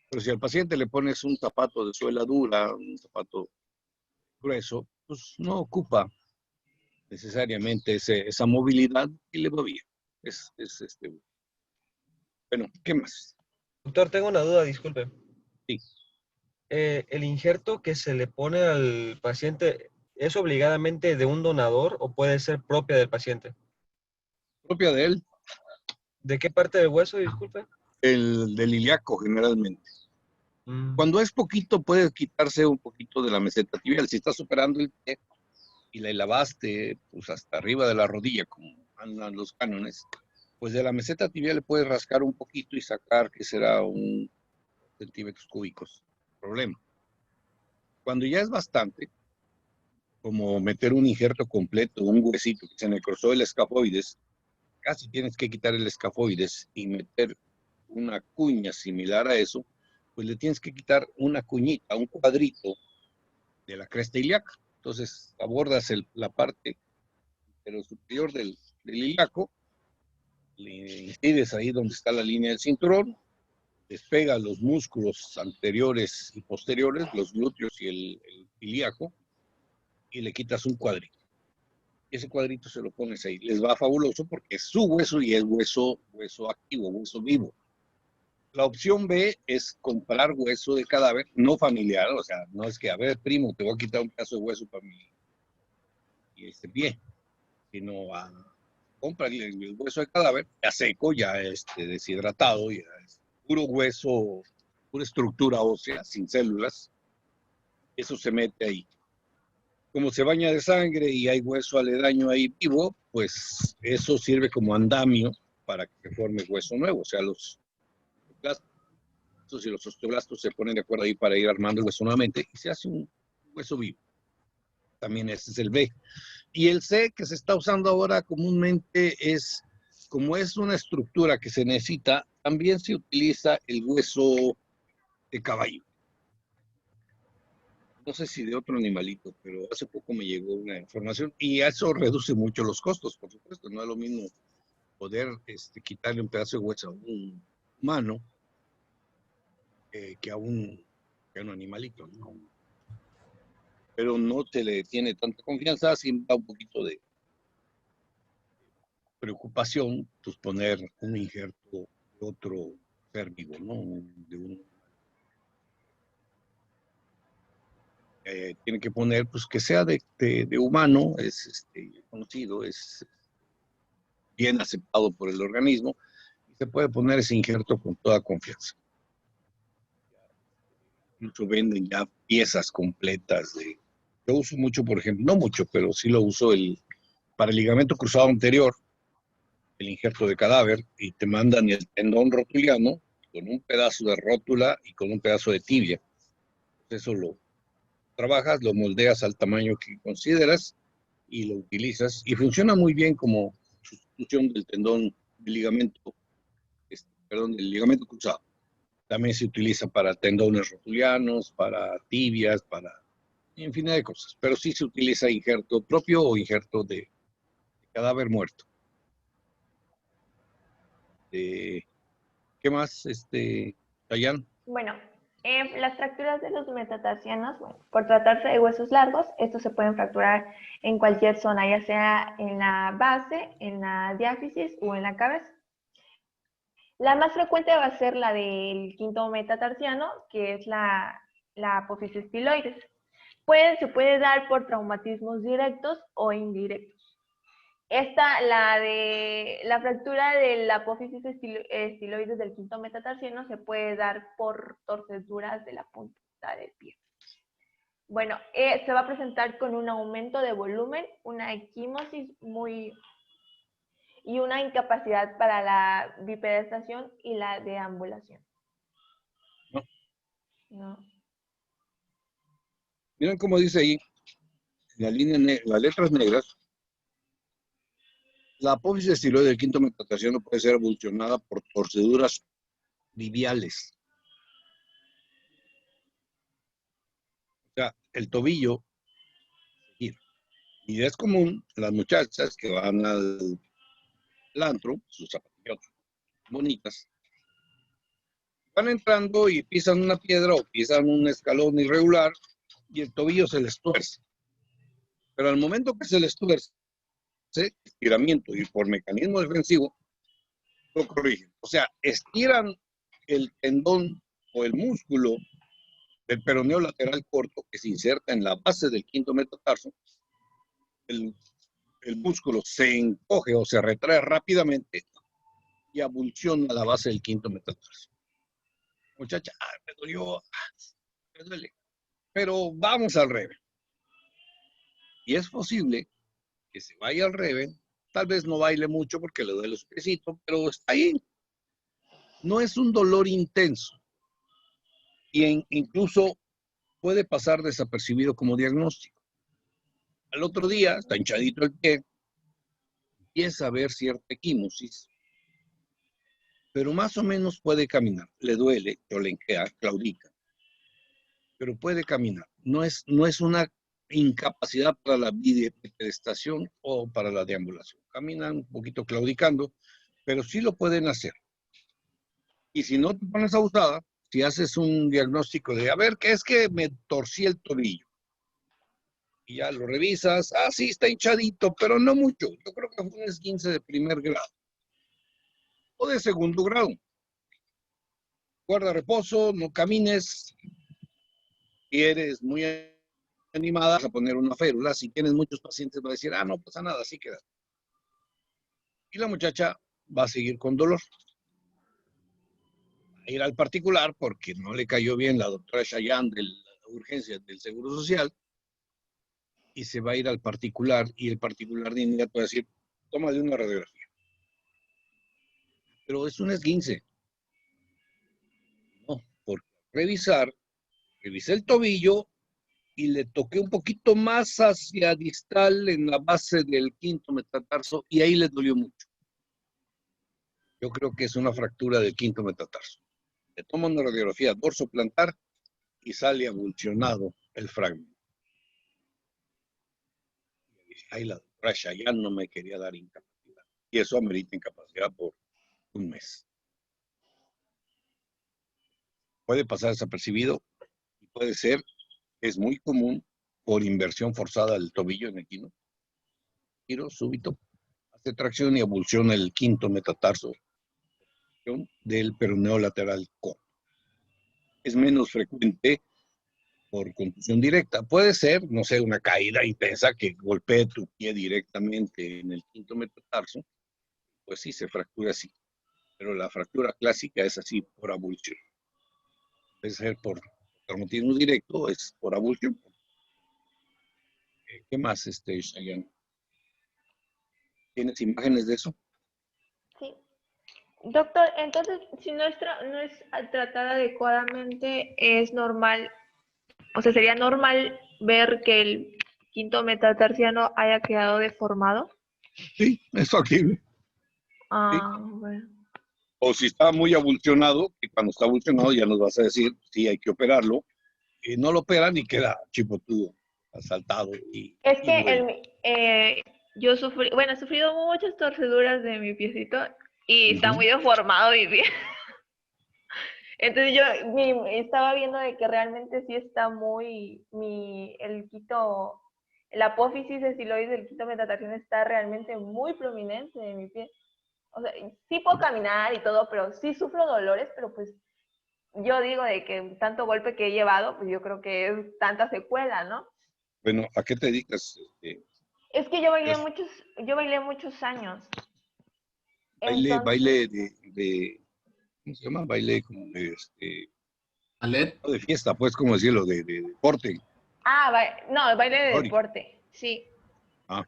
Pero si al paciente le pones un zapato de suela dura, un zapato grueso, pues no ocupa necesariamente esa movilidad y le va bien. Bueno, ¿qué más?
Doctor, tengo una duda, disculpe.
Sí.
¿El injerto que se le pone al paciente es obligadamente de un donador o puede ser propia del paciente?
Propia de él,
¿De qué parte del hueso, disculpe?
el del ilíaco generalmente. Cuando es poquito, puede quitarse un poquito de la meseta tibial. Si estás operando el pie y la lavaste pues, hasta arriba de la rodilla, como andan los cánones, pues de la meseta tibial le puedes rascar un poquito y sacar, que será un centímetros cúbicos. Problema. Cuando ya es bastante, como meter un injerto completo, un huesito que se necrosó el escafoides, casi tienes que quitar el escafoides y meter una cuña similar a eso, pues le tienes que quitar una cuñita, un cuadrito de la cresta ilíaca. Entonces abordas la parte superior del ilíaco, le incides ahí donde está la línea del cinturón, despega los músculos anteriores y posteriores, los glúteos y el ilíaco, y le quitas un cuadrito. Y ese cuadrito se lo pones ahí. Les va fabuloso porque es su hueso y es hueso activo, hueso vivo. La opción B es comprar hueso de cadáver, no familiar, o sea, no es que, a ver, primo, te voy a quitar un pedazo de hueso para mi pie, sino compra el hueso de cadáver, ya seco, ya deshidratado, ya es puro hueso, pura estructura ósea, sin células, eso se mete ahí. Como se baña de sangre y hay hueso aledaño ahí vivo, pues eso sirve como andamio para que se forme hueso nuevo, o sea, los y los osteoblastos se ponen de acuerdo ahí para ir armando el hueso nuevamente y se hace un hueso vivo. También ese es el B. Y el C que se está usando ahora comúnmente es, como es una estructura que se necesita, también se utiliza el hueso de caballo. No sé si de otro animalito, pero hace poco me llegó una información y eso reduce mucho los costos, por supuesto. No es lo mismo poder quitarle un pedazo de hueso a un humano que a un animalito, ¿no? Pero no se le tiene tanta confianza, sin da un poquito de preocupación, pues poner un injerto de otro ser vivo, ¿no? Tiene que poner, pues que sea de humano, es conocido, es bien aceptado por el organismo, y se puede poner ese injerto con toda confianza. Incluso venden ya piezas completas yo uso mucho, por ejemplo, no mucho, pero sí lo uso para el ligamento cruzado anterior, el injerto de cadáver, y te mandan el tendón rotuliano con un pedazo de rótula y con un pedazo de tibia. Eso lo trabajas, lo moldeas al tamaño que consideras y lo utilizas, y funciona muy bien como sustitución del tendón del ligamento, del ligamento cruzado. También se utiliza para tendones rotulianos, para tibias, para infinidad de cosas, pero sí se utiliza injerto propio o injerto de cadáver muerto. ¿Qué más, Dayan?
Bueno, las fracturas de los metatarsianos, bueno, por tratarse de huesos largos, estos se pueden fracturar en cualquier zona, ya sea en la base, en la diáfisis o en la cabeza. La más frecuente va a ser la del quinto metatarsiano, que es la apófisis piloides. Se puede dar por traumatismos directos o indirectos. La fractura de la apófisis estiloides del quinto metatarsiano se puede dar por torceduras de la punta del pie. Bueno, se va a presentar con un aumento de volumen, una equimosis y una incapacidad para la bipedestación y la deambulación.
No.
No.
Miren cómo dice ahí, las letras negras, la apófisis estiloide del quinto metatarsiano puede ser evolucionada por torceduras tibiales. O sea, el tobillo gira. Y es común las muchachas que van al antro, sus zapatillas bonitas, van entrando y pisan una piedra o pisan un escalón irregular y el tobillo se les tuerce. Pero al momento que se les tuerce, estiramiento y por mecanismo defensivo, lo corrigen. O sea, estiran el tendón o el músculo del peroneo lateral corto que se inserta en la base del quinto metatarso. El músculo se encoge o se retrae rápidamente y abulsiona la base del quinto metatarso. Muchacha, me dolió, me duele. Pero vamos al Reven. Y es posible que se vaya al Reven, tal vez no baile mucho porque le duele su piecito, pero está ahí. No es un dolor intenso. Y incluso puede pasar desapercibido como diagnóstico. Al otro día, está hinchadito el pie, empieza a haber cierta equimosis, pero más o menos puede caminar. Le duele, cholenquea, claudica, pero puede caminar. No es una incapacidad para la bipedestación o para la deambulación. Caminan un poquito claudicando, pero sí lo pueden hacer. Y si no te pones abusada, si haces un diagnóstico de, a ver, ¿qué es que me torcí el tobillo? Y ya lo revisas, sí, está hinchadito, pero no mucho. Yo creo que fue un esguince de primer grado o de segundo grado. Guarda reposo, no camines. Si eres muy animada, vas a poner una férula. Si tienes muchos pacientes, va a decir, no pasa nada, así queda. Y la muchacha va a seguir con dolor. Va a ir al particular porque no le cayó bien la doctora Chayanne de la urgencia del Seguro Social y se va a ir al particular y el particular de inmediato va a decir, tómale una radiografía. Pero es un esguince. No, porque revisé el tobillo y le toqué un poquito más hacia distal en la base del quinto metatarso y ahí le dolió mucho. Yo creo que es una fractura del quinto metatarso. Le toma una radiografía dorso plantar y sale avulsionado el fragmento. Ahí la doctora ya no me quería dar incapacidad. Y eso amerita incapacidad por un mes. Puede pasar desapercibido y puede ser, es muy común, por inversión forzada del tobillo en el quino. Giro súbito, hace tracción y avulsiona el quinto metatarso del peroneo lateral corto. Es menos frecuente por contusión directa. Puede ser, no sé, una caída intensa que golpee tu pie directamente en el quinto metatarso, pues sí, se fractura así. Pero la fractura clásica es así, por avulsión. Puede ser por traumatismo directo, es por avulsión. ¿Qué más, Chayanne? ¿Tienes imágenes de eso?
Sí. Doctor, entonces, si no es tratada adecuadamente, es normal, o sea, sería normal ver que el quinto metatarsiano haya quedado deformado.
Sí, es factible. Sí.
Bueno.
O si está muy avulsionado, que cuando está avulsionado ya nos vas a decir, sí, hay que operarlo, y no lo operan y queda chipotudo, asaltado.
Es que yo he sufrido muchas torceduras de mi piecito y está muy deformado mi pie. Entonces yo estaba viendo de que realmente sí está la apófisis estiloide del quinto metatarsiano está realmente muy prominente en mi pie. O sea, sí puedo caminar y todo, pero sí sufro dolores, pero pues yo digo de que tanto golpe que he llevado, pues yo creo que es tanta secuela, ¿no?
Bueno, ¿a qué te dedicas?
Es que yo bailé muchos años.
Baile de ¿cómo se llama? Baile como de
¿Ballet?
no de fiesta, pues, como decirlo, de deporte.
No, baile de
Teórico.
deporte, sí.
Ah.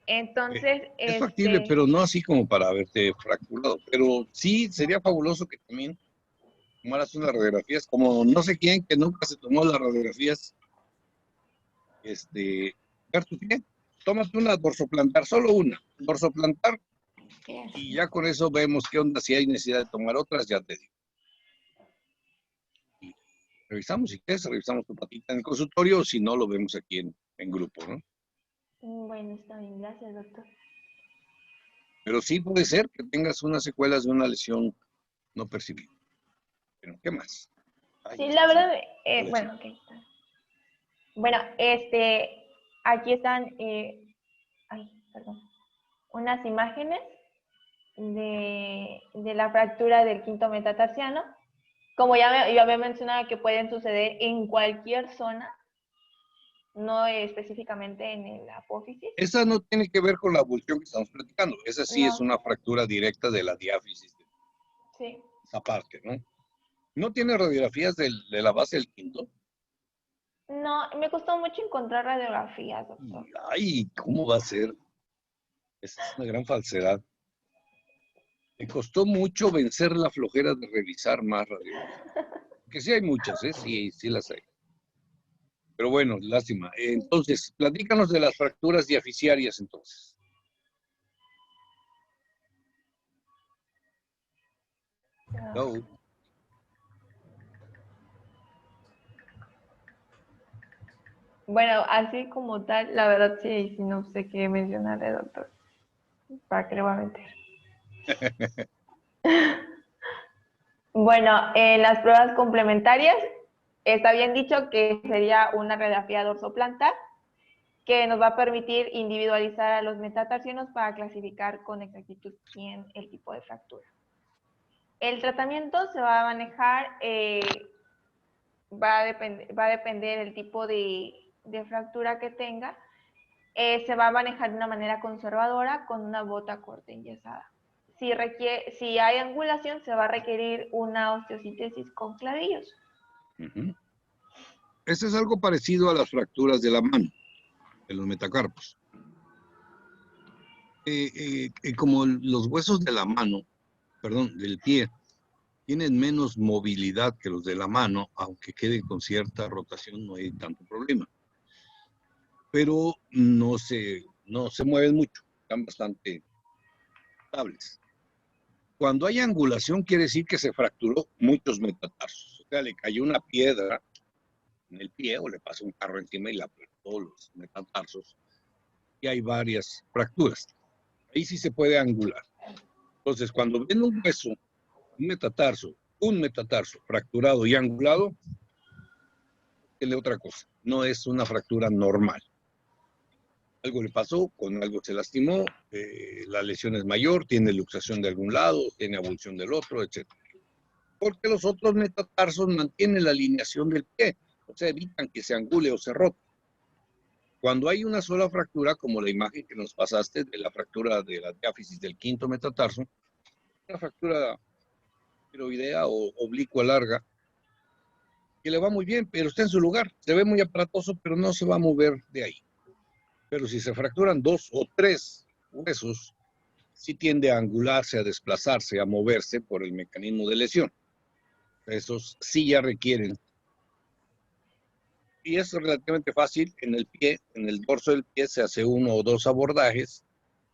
Entonces,
Es factible, pero no así como para verte fracturado. Pero sí sería fabuloso que también tomaras unas radiografías, como no sé quién que nunca se tomó las radiografías, ver tu pie, tómate una dorsoplantar, solo una, dorsoplantar, y ya con eso vemos qué onda, si hay necesidad de tomar otras, ya te digo. Y revisamos, si quieres, revisamos tu patita en el consultorio, o si no, lo vemos aquí en grupo, ¿no?
bueno, está bien, gracias, doctor.
Pero sí puede ser que tengas unas secuelas de una lesión no percibida. Pero, ¿qué más? Ay,
Sí,
es
la
que sí.
verdad, bueno, ok. Bueno, aquí están, perdón, unas imágenes de la fractura del quinto metatarsiano. Como yo había mencionado que pueden suceder en cualquier zona, no específicamente en el apófisis.
Esa no tiene que ver con la abulsión que estamos platicando. Esa sí es
No,
una fractura directa de la diáfisis,
sí.
esa parte, ¿no? ¿No tiene radiografías de la base del quinto?
No, me costó mucho encontrar radiografías, doctor.
Ay, ¿cómo va a ser? Esa es una gran falsedad. Me costó mucho vencer la flojera de revisar más radiografías. Que sí hay muchas, ¿eh? Sí, sí las hay. Pero bueno, lástima. Entonces, platícanos de las fracturas diaficiarias, entonces. Go.
Bueno, así como tal, la verdad sí no sé qué mencionarle, doctor. ¿Para qué le voy a mentir? Bueno, en las pruebas complementarias está bien dicho que sería una radiografía dorsoplantar que nos va a permitir individualizar a los metatarsianos para clasificar con exactitud bien el tipo de fractura. El tratamiento se va a manejar, va a depender del tipo de fractura que tenga. Se va a manejar de una manera conservadora con una bota corta enyesada. Si hay angulación, se va a requerir una osteosíntesis con clavillos.
Este es algo parecido a las fracturas de la mano, de los metacarpos. Como los huesos de la mano, perdón, del pie, tienen menos movilidad que los de la mano, aunque queden con cierta rotación, no hay tanto problema. Pero no se mueven mucho, están bastante estables. Cuando hay angulación, quiere decir que se fracturó muchos metatarsos. O sea, le cayó una piedra en el pie o le pasó un carro encima y le apretó los metatarsos. Y hay varias fracturas. Ahí sí se puede angular. Entonces, cuando ven un hueso, un metatarso fracturado y angulado, es otra cosa. No es una fractura normal. Algo le pasó, con algo se lastimó, la lesión es mayor, tiene luxación de algún lado, tiene abulsión del otro, etc. Porque los otros metatarsos mantienen la alineación del pie, o sea, evitan que se angule o se rote. Cuando hay una sola fractura, como la imagen que nos pasaste de la fractura de la diáfisis del quinto metatarso, una fractura tiroidea o oblicua larga, que le va muy bien, pero está en su lugar, se ve muy aparatoso, pero no se va a mover de ahí. Pero si se fracturan 2 o 3 huesos, sí tiende a angularse, a desplazarse, a moverse por el mecanismo de lesión. Esos sí ya requieren. Y es relativamente fácil. En el pie, en el dorso del pie, se hace 1 o 2 abordajes.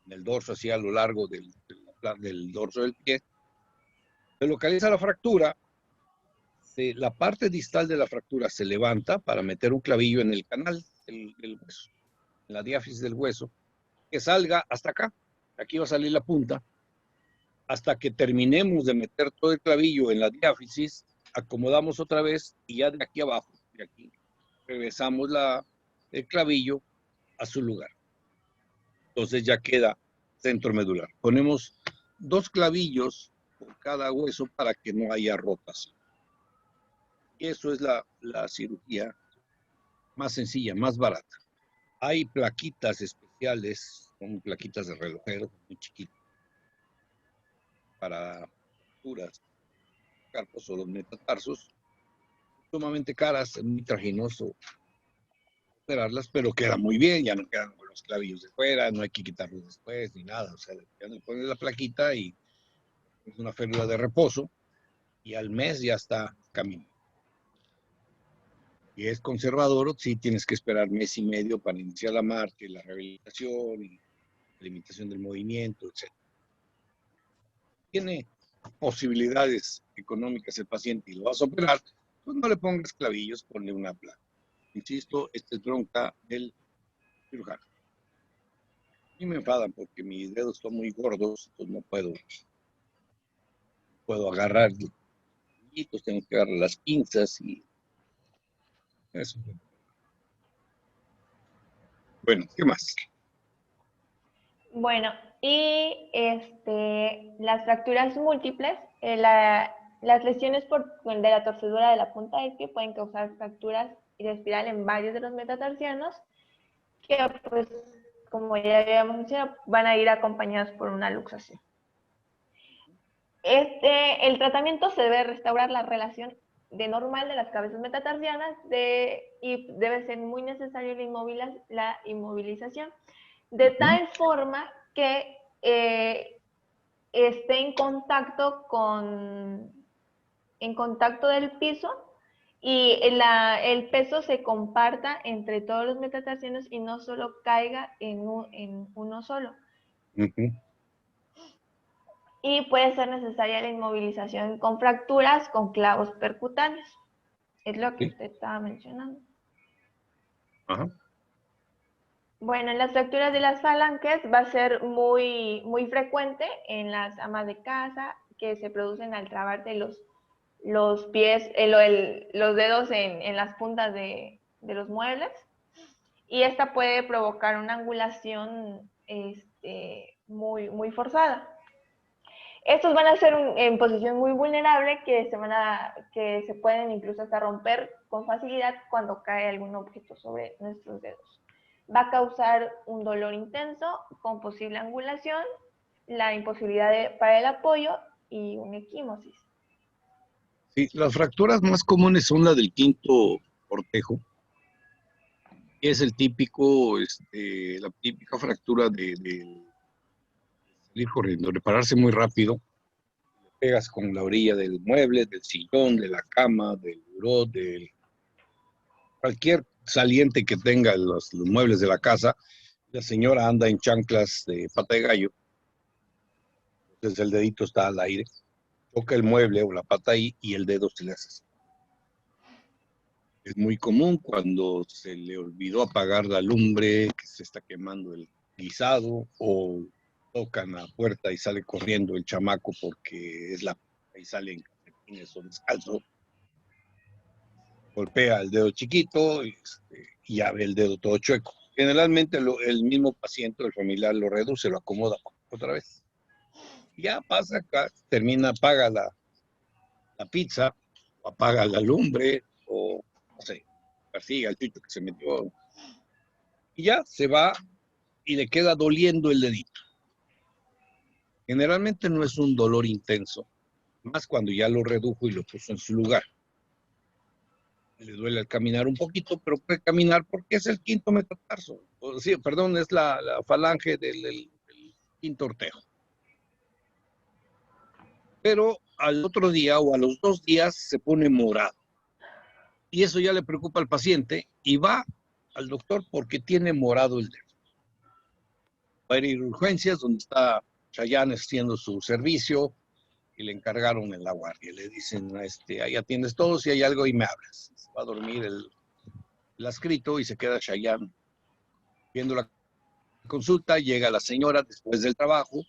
En el dorso, así a lo largo del dorso del pie. Se localiza la fractura. La parte distal de la fractura se levanta para meter un clavillo en el canal del hueso, en la diáfisis del hueso, que salga hasta acá. Aquí va a salir la punta. Hasta que terminemos de meter todo el clavillo en la diáfisis, acomodamos otra vez y ya de aquí abajo, de aquí, regresamos el clavillo a su lugar. Entonces ya queda centro medular. Ponemos 2 clavillos por cada hueso para que no haya rotación. Y eso es la cirugía más sencilla, más barata. Hay plaquitas especiales, son plaquitas de relojero, muy chiquitas, para fracturas, carpos o los metatarsos, sumamente caras, muy trajinoso operarlas, pero queda muy bien, ya no quedan con los clavillos de fuera, no hay que quitarlos después ni nada. O sea, ya le pones la plaquita y es una férula de reposo y al mes ya está caminando. Y es conservador, sí tienes que esperar mes y medio para iniciar la marcha y la rehabilitación y la limitación del movimiento, etc. Tiene posibilidades económicas el paciente y lo vas a operar, pues no le pongas clavillos, ponle una placa. Insisto, esta es bronca del cirujano. Y me enfadan porque mis dedos son muy gordos, entonces no puedo agarrar, tengo que agarrar las pinzas y eso. Bueno, ¿qué más?
Bueno, y las fracturas múltiples, las lesiones de la torcedura de la punta del pie pueden causar fracturas y de espiral en varios de los metatarsianos, que pues, como ya habíamos mencionado, van a ir acompañados por una luxación. El tratamiento se debe restaurar la relación de normal de las cabezas metatarsianas y debe ser muy necesario la inmovilización de tal forma que esté en contacto del piso y el peso se comparta entre todos los metatarsianos y no solo caiga en uno solo. Y puede ser necesaria la inmovilización con fracturas con clavos percutáneos. Es lo que usted estaba mencionando.
Ajá.
Bueno, en las fracturas de las falanges va a ser muy, muy frecuente en las amas de casa que se producen al trabarse los pies, los dedos en las puntas de los muebles. Y esta puede provocar una angulación muy, muy forzada. Estos van a ser en posición muy vulnerable que se pueden incluso hasta romper con facilidad cuando cae algún objeto sobre nuestros dedos. Va a causar un dolor intenso con posible angulación, la imposibilidad para el apoyo y una equimosis.
Sí, las fracturas más comunes son la del quinto cortejo. Es el típico, la típica fractura de salir corriendo, de pararse muy rápido. Pegas con la orilla del mueble, del sillón, de la cama, del buró, cualquier saliente que tenga los muebles de la casa. La señora anda en chanclas de pata de gallo, entonces el dedito está al aire, toca el mueble o la pata ahí y el dedo se le hace así. Es muy común cuando se le olvidó apagar la lumbre, que se está quemando el guisado, o tocan la puerta y sale corriendo el chamaco porque ahí sale en calcetines o descalzo, golpea el dedo chiquito y ya ve el dedo todo chueco. Generalmente el mismo paciente o el familiar lo reduce, lo acomoda otra vez. Ya pasa acá, termina, apaga la pizza, o apaga la lumbre, o no sé, persigue al chucho que se metió. Y ya se va y le queda doliendo el dedito. Generalmente no es un dolor intenso, más cuando ya lo redujo y lo puso en su lugar. Le duele al caminar un poquito, pero puede caminar porque es el quinto metatarso. Sí, perdón, es la falange del quinto ortejo. Pero al otro día o a los 2 días se pone morado. Y eso ya le preocupa al paciente y va al doctor porque tiene morado el dedo. Va a ir a urgencias donde está Chayanne haciendo su servicio y le encargaron en la guardia. Le dicen, ahí atiendes todo, si hay algo y me hablas. Va a dormir el adscrito y se queda Chayanne viendo la consulta. Llega la señora después del trabajo,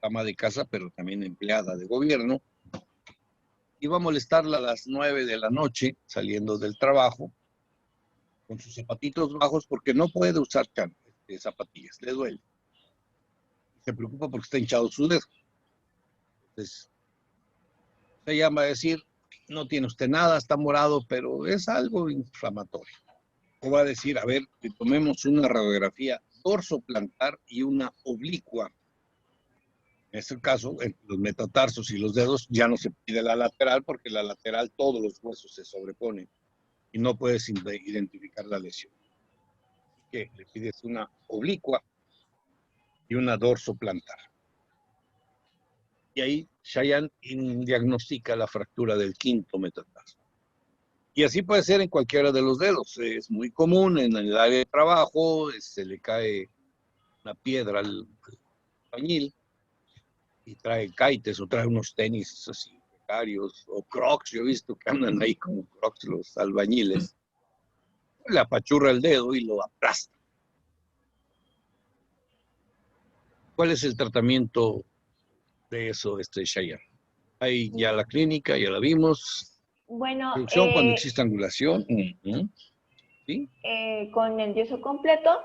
ama de casa, pero también empleada de gobierno, y va a molestarla a las 9 de la noche, saliendo del trabajo, con sus zapatitos bajos, porque no puede usar zapatillas, le duele. Se preocupa porque está hinchado su dedo. Entonces, ella va a decir, no tiene usted nada, está morado, pero es algo inflamatorio. O va a decir, a ver, que tomemos una radiografía dorsoplantar y una oblicua. En este caso, entre los metatarsos y los dedos ya no se pide la lateral porque la lateral todos los huesos se sobreponen y no puedes identificar la lesión. que le pides una oblicua y una dorsoplantar. Y ahí Cheyenne diagnostica la fractura del quinto metatarso. Y así puede ser en cualquiera de los dedos. Es muy común en el área de trabajo, se le cae una piedra al albañil y trae kites o trae unos tenis así precarios o crocs. Yo he visto que andan ahí como crocs los albañiles. Le apachurra el dedo y lo aplasta. ¿Cuál es el tratamiento de eso, Cheyenne? Ahí ya la clínica, ya la vimos.
Bueno,
Reducción cuando existe angulación. ¿Sí?
con el yeso completo,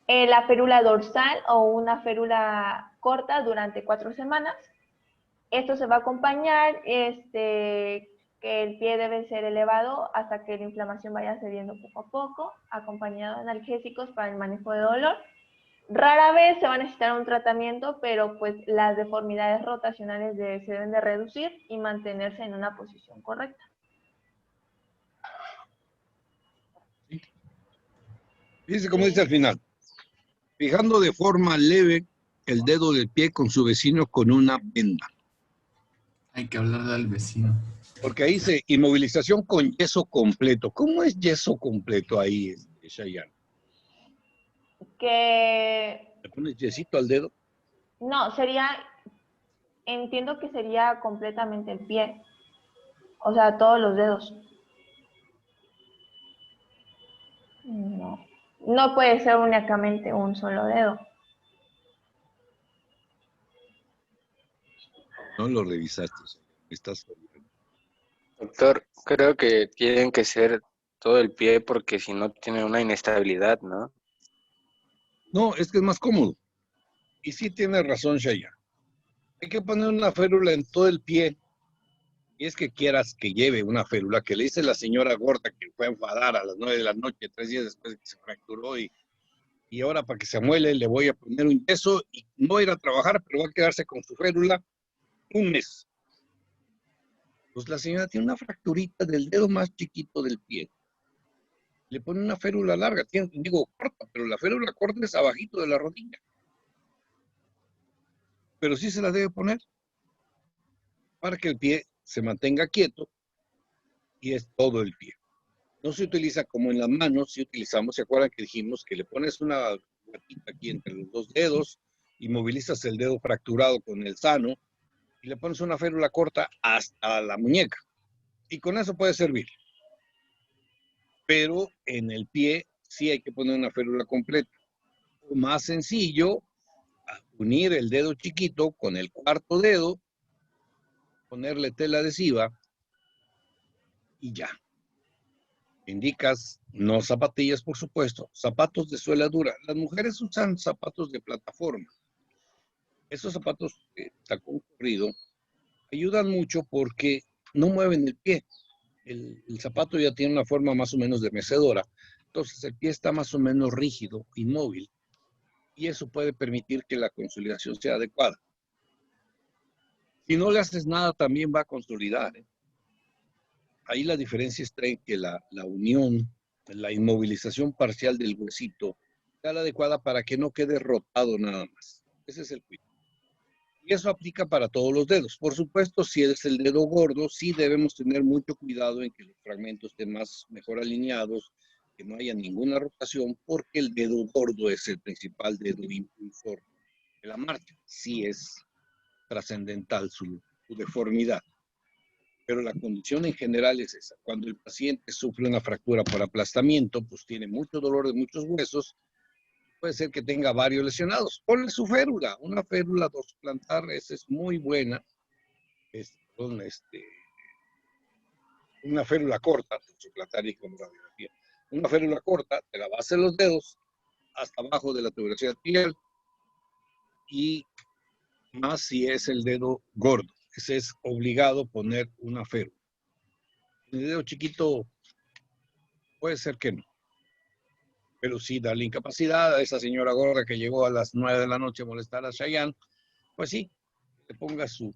la férula dorsal o una férula corta durante 4 semanas. Esto se va a acompañar, que el pie debe ser elevado hasta que la inflamación vaya cediendo poco a poco, acompañado de analgésicos para el manejo de dolor. Rara vez se va a necesitar un tratamiento, pero pues las deformidades rotacionales se deben de reducir y mantenerse en una posición correcta.
Fíjense cómo dice al final. Fijando de forma leve el dedo del pie con su vecino con una venda.
Hay que hablarle al vecino.
Porque ahí dice inmovilización con yeso completo. ¿Cómo es yeso completo ahí, Cheyenne?
Que
¿Le pones yesito al dedo?
no, entiendo que sería completamente el pie, o sea, todos los dedos. No puede ser únicamente un solo dedo.
No lo revisaste. Estás...
Doctor, creo que tienen que ser todo el pie porque si no tiene una inestabilidad, ¿no?
No, es que es más cómodo. Y sí tiene razón, Cheyenne. Hay que poner una férula en todo el pie. Y es que quieras que lleve una férula, que le dice la señora gorda que fue a enfadar a las 9 de la noche, 3 días después de que se fracturó, y ahora para que se amuele le voy a poner un yeso y no va a ir a trabajar, pero va a quedarse con su férula un mes. Pues la señora tiene una fracturita del dedo más chiquito del pie. Le pone una férula larga, digo corta, pero la férula corta es abajito de la rodilla. Pero sí se la debe poner para que el pie se mantenga quieto y es todo el pie. No se utiliza como en las manos, si utilizamos, ¿se acuerdan que dijimos que le pones una guatita aquí entre los dos dedos y movilizas el dedo fracturado con el sano y le pones una férula corta hasta la muñeca? Y con eso puede servir. Pero en el pie sí hay que poner una férula completa. O más sencillo, unir el dedo chiquito con el cuarto dedo, ponerle tela adhesiva y ya. Indicas, no zapatillas, por supuesto, zapatos de suela dura. Las mujeres usan zapatos de plataforma. Esos zapatos de tacón corrido ayudan mucho porque no mueven el pie. El zapato ya tiene una forma más o menos de mecedora. Entonces el pie está más o menos rígido, inmóvil. Y eso puede permitir que la consolidación sea adecuada. Si no le haces nada, también va a consolidar, ¿eh? Ahí la diferencia está en que la unión, la inmovilización parcial del huesito, está la adecuada para que no quede rotado nada más. Ese es el cuidado. Y eso aplica para todos los dedos. Por supuesto, si es el dedo gordo, sí debemos tener mucho cuidado en que los fragmentos estén mejor alineados, que no haya ninguna rotación, porque el dedo gordo es el principal dedo impulsor de la marcha. Sí es trascendental su deformidad. Pero la condición en general es esa. Cuando el paciente sufre una fractura por aplastamiento, pues tiene mucho dolor de muchos huesos, puede ser que tenga varios lesionados. Ponle su férula, una férula dorsoplantar, esa es muy buena. Una férula corta, dorsoplantar y con radiografía. Una férula corta, te la vas en los dedos, hasta abajo de la tuberosidad arterial, y más si es el dedo gordo. Ese es obligado poner una férula. En el dedo chiquito puede ser que no. Pero sí, darle incapacidad a esa señora gorda que llegó a las 9 de la noche a molestar a Cheyenne, pues sí, le ponga su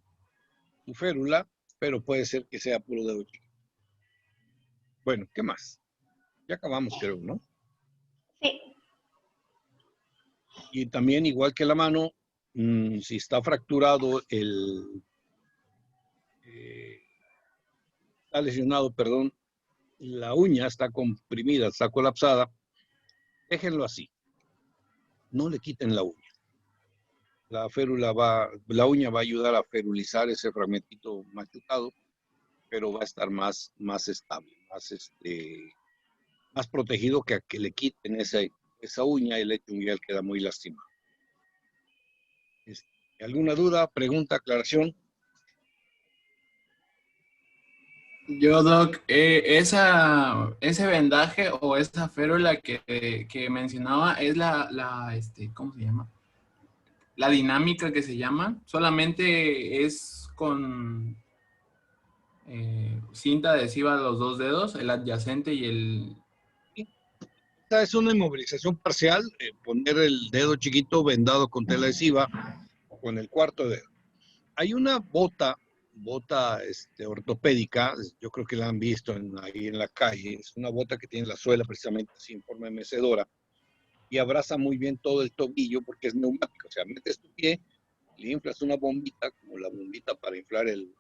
férula, pero puede ser que sea puro dedo chiquito. Bueno, ¿qué más? Ya acabamos, creo, ¿no?
Sí.
Y también, igual que la mano, si está fracturado está lesionado, perdón, la uña está comprimida, está colapsada, déjenlo así. No le quiten la uña. La uña va a ayudar a ferulizar ese fragmentito machucado, pero va a estar más estable, más protegido que a que le quiten esa uña y el hecho unguial queda muy lastimado. ¿Alguna duda, pregunta, aclaración?
Yo, Doc, ese vendaje o esa férula que mencionaba es ¿cómo se llama? La dinámica que se llama, solamente es con cinta adhesiva a los dos dedos, el adyacente y el...
Esta es una inmovilización parcial, poner el dedo chiquito vendado con tela adhesiva o con el cuarto dedo. Hay una bota ortopédica, yo creo que la han visto ahí en la calle, es una bota que tiene la suela precisamente así en forma de mecedora y abraza muy bien todo el tobillo porque es neumático, o sea, metes tu pie, le inflas una bombita, como la bombita para inflar el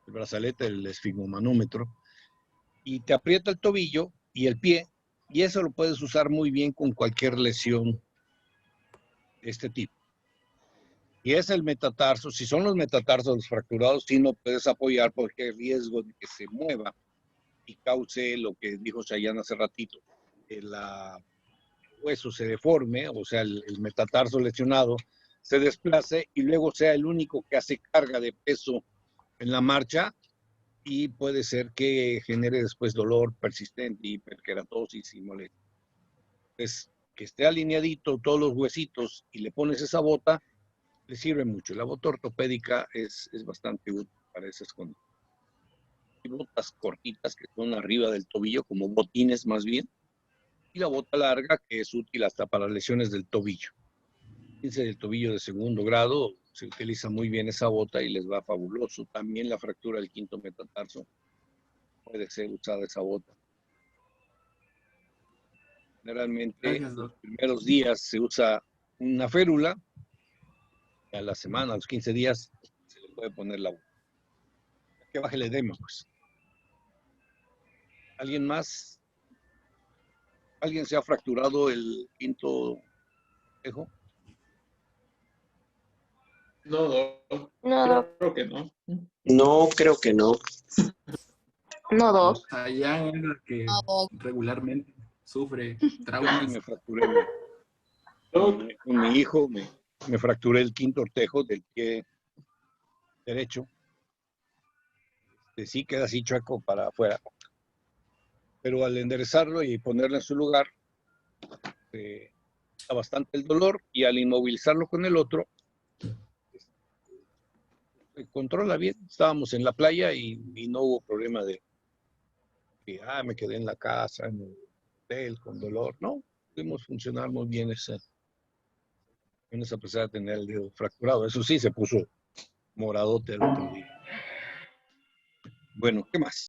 brazalete, el esfigmomanómetro, y te aprieta el tobillo y el pie, y eso lo puedes usar muy bien con cualquier lesión de este tipo. Y es el metatarso, si son los metatarsos los fracturados, sí no puedes apoyar porque hay riesgo de que se mueva y cause lo que dijo Chayanne hace ratito, que el hueso se deforme, o sea, el metatarso lesionado se desplace y luego sea el único que hace carga de peso en la marcha y puede ser que genere después dolor persistente, hiperkeratosis y molestia. Entonces, que esté alineadito todos los huesitos y le pones esa bota, le sirve mucho. La bota ortopédica es bastante útil para esas condiciones. Hay botas cortitas que son arriba del tobillo, como botines más bien, y la bota larga que es útil hasta para lesiones del tobillo. Fíjense, del tobillo de segundo grado se utiliza muy bien esa bota y les va fabuloso. También la fractura del quinto metatarso puede ser usada esa bota. Generalmente
Gracias,
los
Doc.
primeros días se usa una férula, a la semana, a los 15 días, se le puede poner la bota. Que baje el edema, pues. ¿Alguien más? ¿Alguien se ha fracturado el quinto dejo?
No,
No, Doc.
creo que no.
No, creo que no.
No, Doc.
Chayanne es la que regularmente sufre
Yo sí
traumas.
me fracturé
Doc,
con mi hijo, me fracturé el quinto ortejo del pie derecho. Sí queda así chueco para afuera. Pero al enderezarlo y ponerlo en su lugar, está bastante el dolor y al inmovilizarlo con el otro, se controla bien. Estábamos en la playa y no hubo problema de que me quedé en la casa, en el hotel con dolor. No, pudimos funcionar muy bien en esa pesar de tener el dedo fracturado. Eso sí, se puso moradote el otro día. Bueno, ¿qué más?